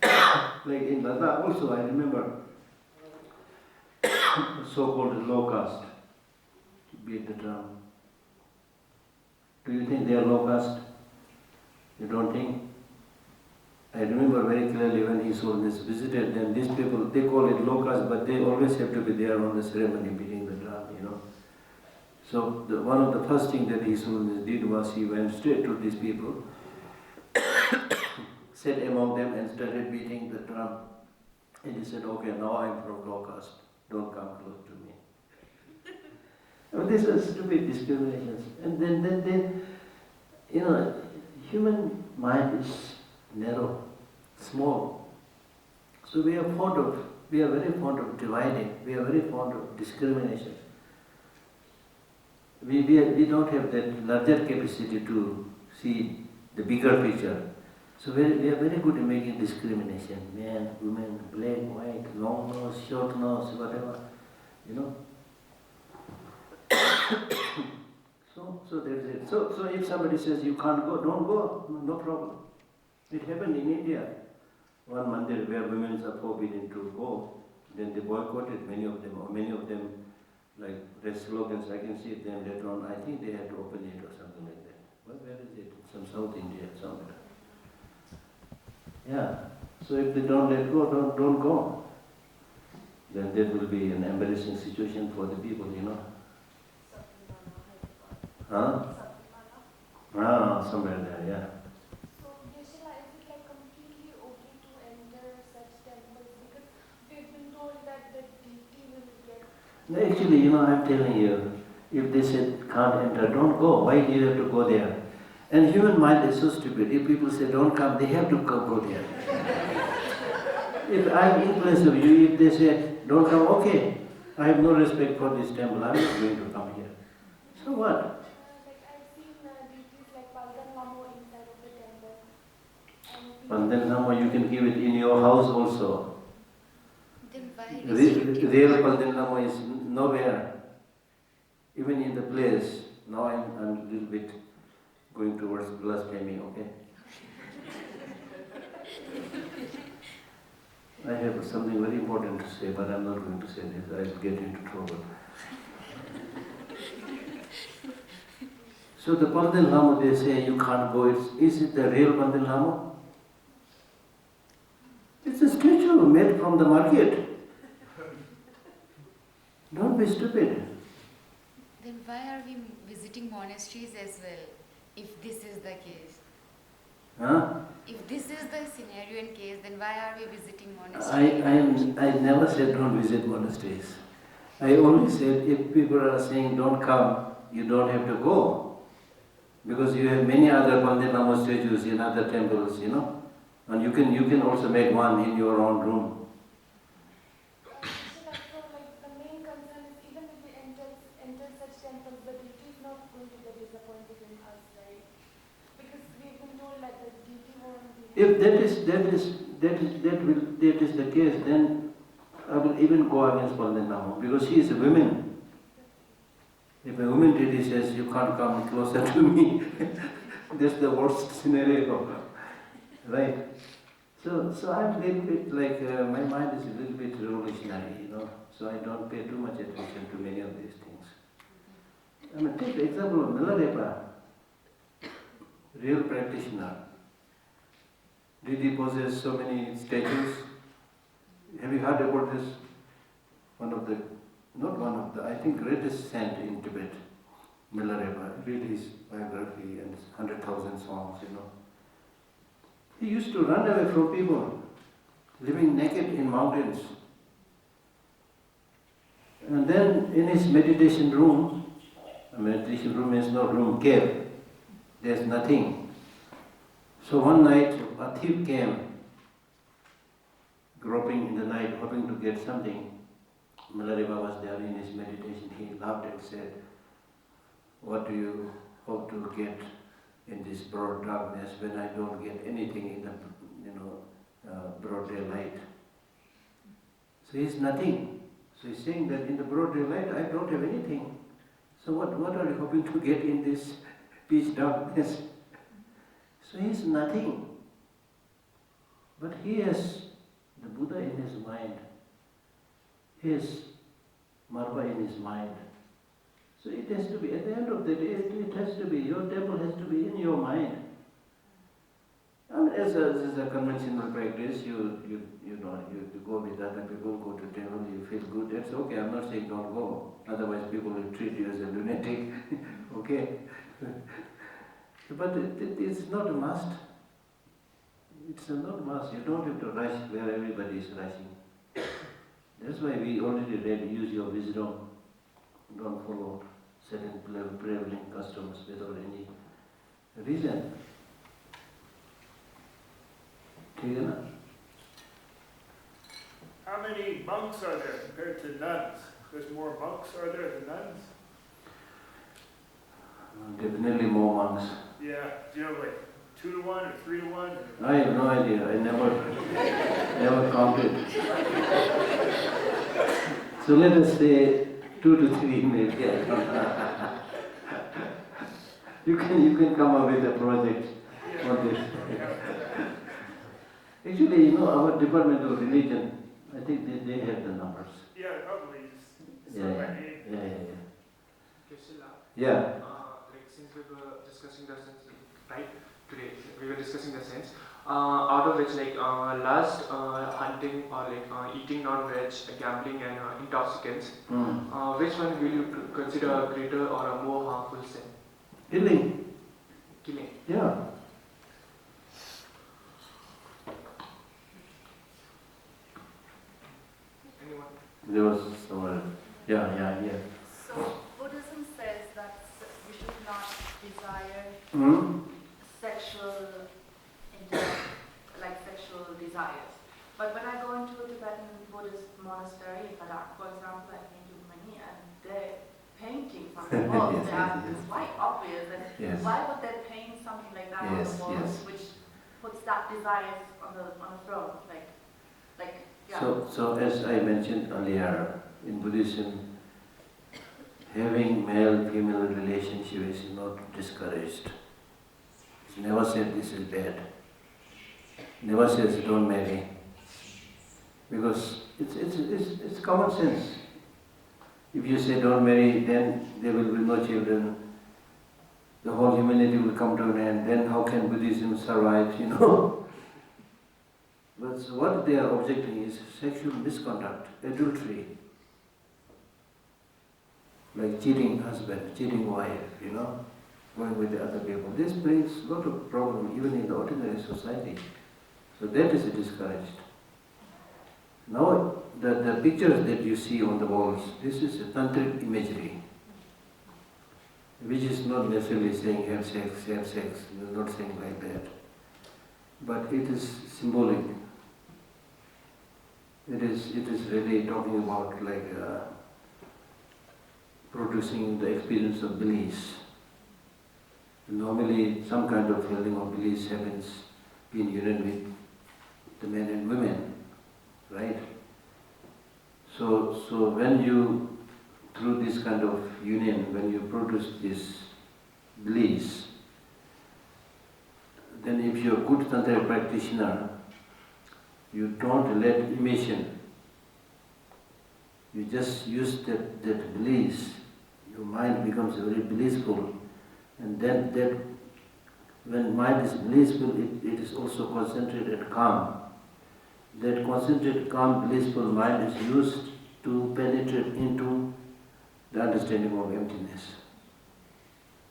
Like in Ladakh also, I remember so-called low caste beat the drum. Do you think they are low caste? You don't think? I remember very clearly when His Holiness visited them, these people, they call it low caste, but they always have to be there on the ceremony beating the drum, you know. So one of the first things that His Holiness did was he went straight to these people, sat among them and started beating the drum. And he said, okay, now I'm from low caste, don't come close to me. I mean, these are stupid discriminations. And then, you know, human mind is narrow, small. So we are very fond of dividing, we are very fond of discrimination. We don't have that larger capacity to see the bigger picture. So we are very good at making discrimination, men, women, black, white, long nose, short nose, whatever, you know. So that's it. So if somebody says you can't go, don't go, no problem. It happened in India. One mandir where women are forbidden to go, then they boycotted many of them like their slogans, I can see them later on. I think they had to open it or something like that. But where is it? Some South India, somewhere. Yeah. So if they don't let go, don't go. Then there will be an embarrassing situation for the people, you know. Huh? Somewhere there, yeah.
So, Geshe-la, is it like completely okay to enter such temples? Because we've been told that the deity will get...
No, actually, you know, I'm telling you, if they said can't enter, don't go. Why do you have to go there? And human mind is so stupid. If people say don't come, they have to go there. If I'm in place of you, if they say don't come, okay, I have no respect for this temple, I'm not going to come here. So what? Pandan Lama, you can give it in your house also.
Then why
Real Pandan Lama is nowhere, even in the place. Now I'm a little bit going towards blasphemy, okay? I have something very important to say, but I'm not going to say this. I'll get into trouble. So the Pandan Lama, they say you can't go. Is it the real Pandan Lama? It's a statue made from the market. Don't be stupid.
Then why are we visiting monasteries as well, if this is the case?
Huh?
If this is the scenario and case, then why are we visiting monasteries?
I never said don't visit monasteries. I only said if people are saying don't come, you don't have to go. Because you have many other Pandan Lama statues in other temples, you know. And you can also make one in your own room.
So like the main concern is even if we enter such temples, the deity is not going to get disappointed in us, right? Because we've been told that the
If that is the case, then I will even go against Dalai Lama, because she is a woman. If a woman really says, you can't come closer to me, that's the worst scenario, right? So I'm a little bit like, my mind is a little bit revolutionary, so I don't pay too much attention to many of these things. I mean, take the example of Milarepa, real practitioner. Did he possess so many statues? Have you heard about this? I think greatest saint in Tibet, Milarepa. Read his biography and 100,000 songs, He used to run away from people, living naked in mountains. And then in his meditation room is no room, cave, there's nothing. So one night a thief came, groping in the night, hoping to get something. Milarepa was there in his meditation. He laughed and said, "What do you hope to get in this broad darkness when I don't get anything in the broad daylight?" So he's nothing. So he's saying that in the broad daylight I don't have anything. So what are you hoping to get in this pitch darkness? So he's nothing. But he has the Buddha in his mind. He has Marpa in his mind. So it has to be, at the end of the day, it has to be, your temple has to be in your mind. I mean, as a conventional practice, you go with other people, go to temple, you feel good, that's okay. I'm not saying don't go. Otherwise people will treat you as a lunatic. Okay? But it's not a must. It's not a must. You don't have to rush where everybody is rushing. That's why we already read, use your wisdom. Don't follow certain prevalent customs without any reason.
How many monks are there compared to nuns? There's more monks, are there, than nuns?
Definitely more monks.
Yeah. Do you have like 2 to 1 or 3 to 1?
I have no idea. I never counted. So let us say 2 to 3 maybe. You can come up with a project on this. Actually, our Department of Religion, I think they have the numbers.
Yeah, probably.
Yeah.
Geshe Lhakdor.
Yeah.
Since we were discussing the sense, right? Today we were discussing the sense. Out of which, lust, hunting, or eating non-veg, gambling, and intoxicants, which one will you consider a greater or a more harmful sin?
Killing. Yeah.
Anyone?
There was someone. Yeah.
So Buddhism says that we should not desire sexual desires. But when I go into a Tibetan Buddhist monastery in Ladakh, for example, I paint with money and they're painting on the walls. It's quite obvious that why would they paint something like that on the walls, which puts that desire on the throne?
So as I mentioned earlier, in Buddhism, having male-female relationship is not discouraged. It's never said this is bad. Never says don't marry. Because it's common sense. If you say don't marry, then there will be no children. The whole humanity will come to an end. Then how can Buddhism survive, But what they are objecting is sexual misconduct, adultery. Like cheating husband, cheating wife, going with the other people. This brings a lot of problem even in the ordinary society. So that is discouraged. Now the pictures that you see on the walls, this is a tantric imagery, which is not necessarily saying have sex, we're not saying like that. But it is symbolic. It is really talking about producing the experience of bliss. Normally some kind of feeling of bliss happens in union with the men and women, right? So when you, through this kind of union, when you produce this bliss, then if you're a good Tantra practitioner, you don't let emotion. You just use that bliss. Your mind becomes very blissful, and then that when mind is blissful, it is also concentrated and calm. That concentrated, calm, blissful mind is used to penetrate into the understanding of emptiness.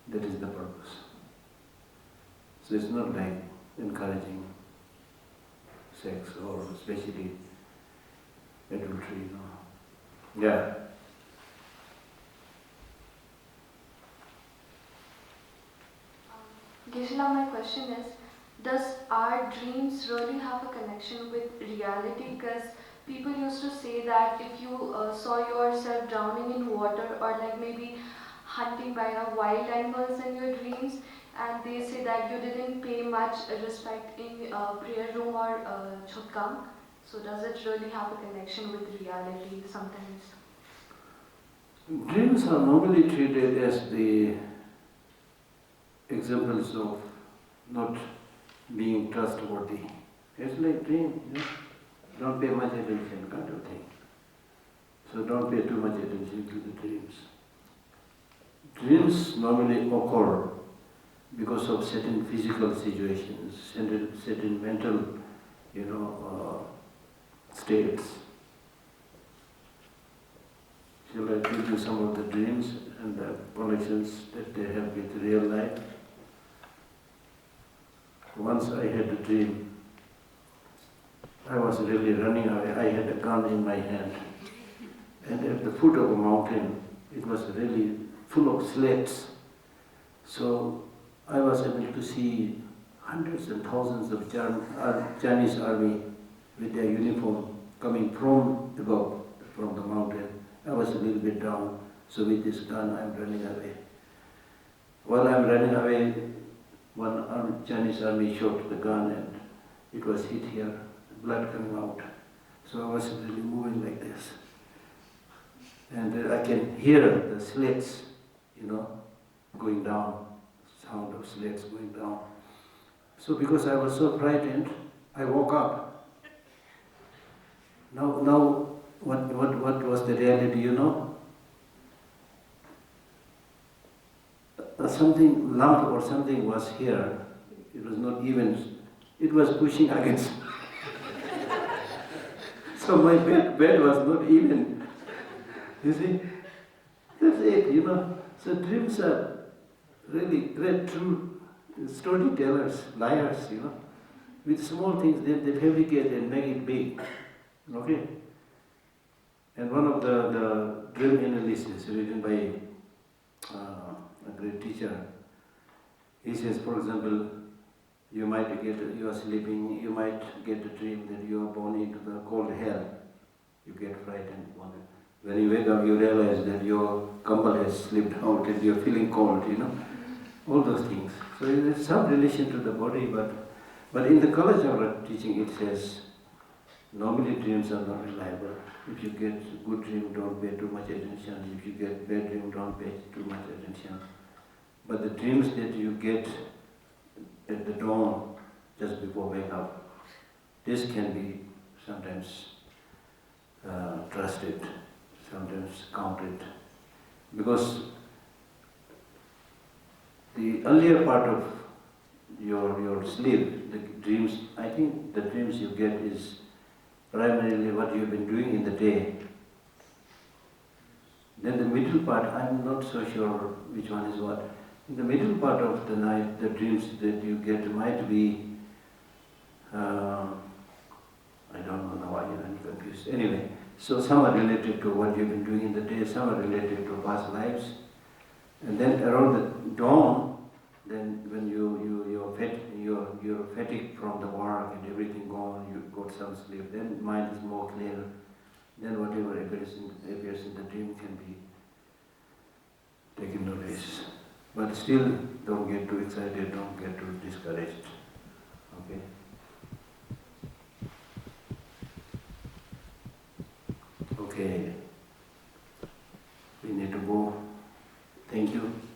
That is the purpose. So it's not like encouraging sex or especially adultery, no. Yeah.
Geshe Lhakdor, my question is, does our dreams really have a connection with reality? Because people used to say that if you saw yourself drowning in water or like maybe hunting by a wild animals in your dreams, and they say that you didn't pay much respect in prayer room or chotkam. So does it really have a connection with reality sometimes?
Dreams are normally treated as the examples of not being trustworthy. It's like dream, you know? Don't pay much attention, kind of thing. So don't pay too much attention to the dreams. Dreams normally occur because of certain physical situations, certain mental, states. Shall I tell you some of the dreams and the connections that they have with real life? Once I had a dream. I was really running away. I had a gun in my hand. And at the foot of a mountain, it was really full of sleds. So I was able to see hundreds and thousands of Chinese army with their uniform coming from above, from the mountain. I was a little bit down, so with this gun I'm running away. While I'm running away, one Chinese army shot the gun and it was hit here, blood coming out. So I was really moving like this. And I can hear the sleds, going down, sound of sleds going down. So because I was so frightened, I woke up. Now, what was the reality, Something, lump or something was here. It was not even, it was pushing against. So my bed was not even. You see? That's it, So dreams are really great, true storytellers, liars, With small things, they fabricate and make it big. Okay? And one of the dream analysis written by a great teacher, he says, for example, you are sleeping, you might get a dream that you are born into the cold hell. You get frightened. When you wake up, you realize that your kambal has slipped out and you're feeling cold, all those things. So there's some relation to the body, but in the college of teaching it says, normally dreams are not reliable. If you get a good dream, don't pay too much attention. If you get bad dream, don't pay too much attention. But the dreams that you get at the dawn, just before wake up, this can be sometimes trusted, sometimes counted. Because the earlier part of your sleep, the dreams, I think the dreams you get is primarily what you've been doing in the day. Then the middle part, I'm not so sure which one is what. In the middle part of the night, the dreams that you get might be, I don't know now, I'm confused. Anyway, so some are related to what you've been doing in the day, some are related to past lives. And then around the dawn, then when you're fatigued from the work and everything gone, you got some sleep, then mind is more clear. Then whatever appears in the dream can be taken notice. But still, don't get too excited, don't get too discouraged. Okay? Okay. We need to go. Thank you.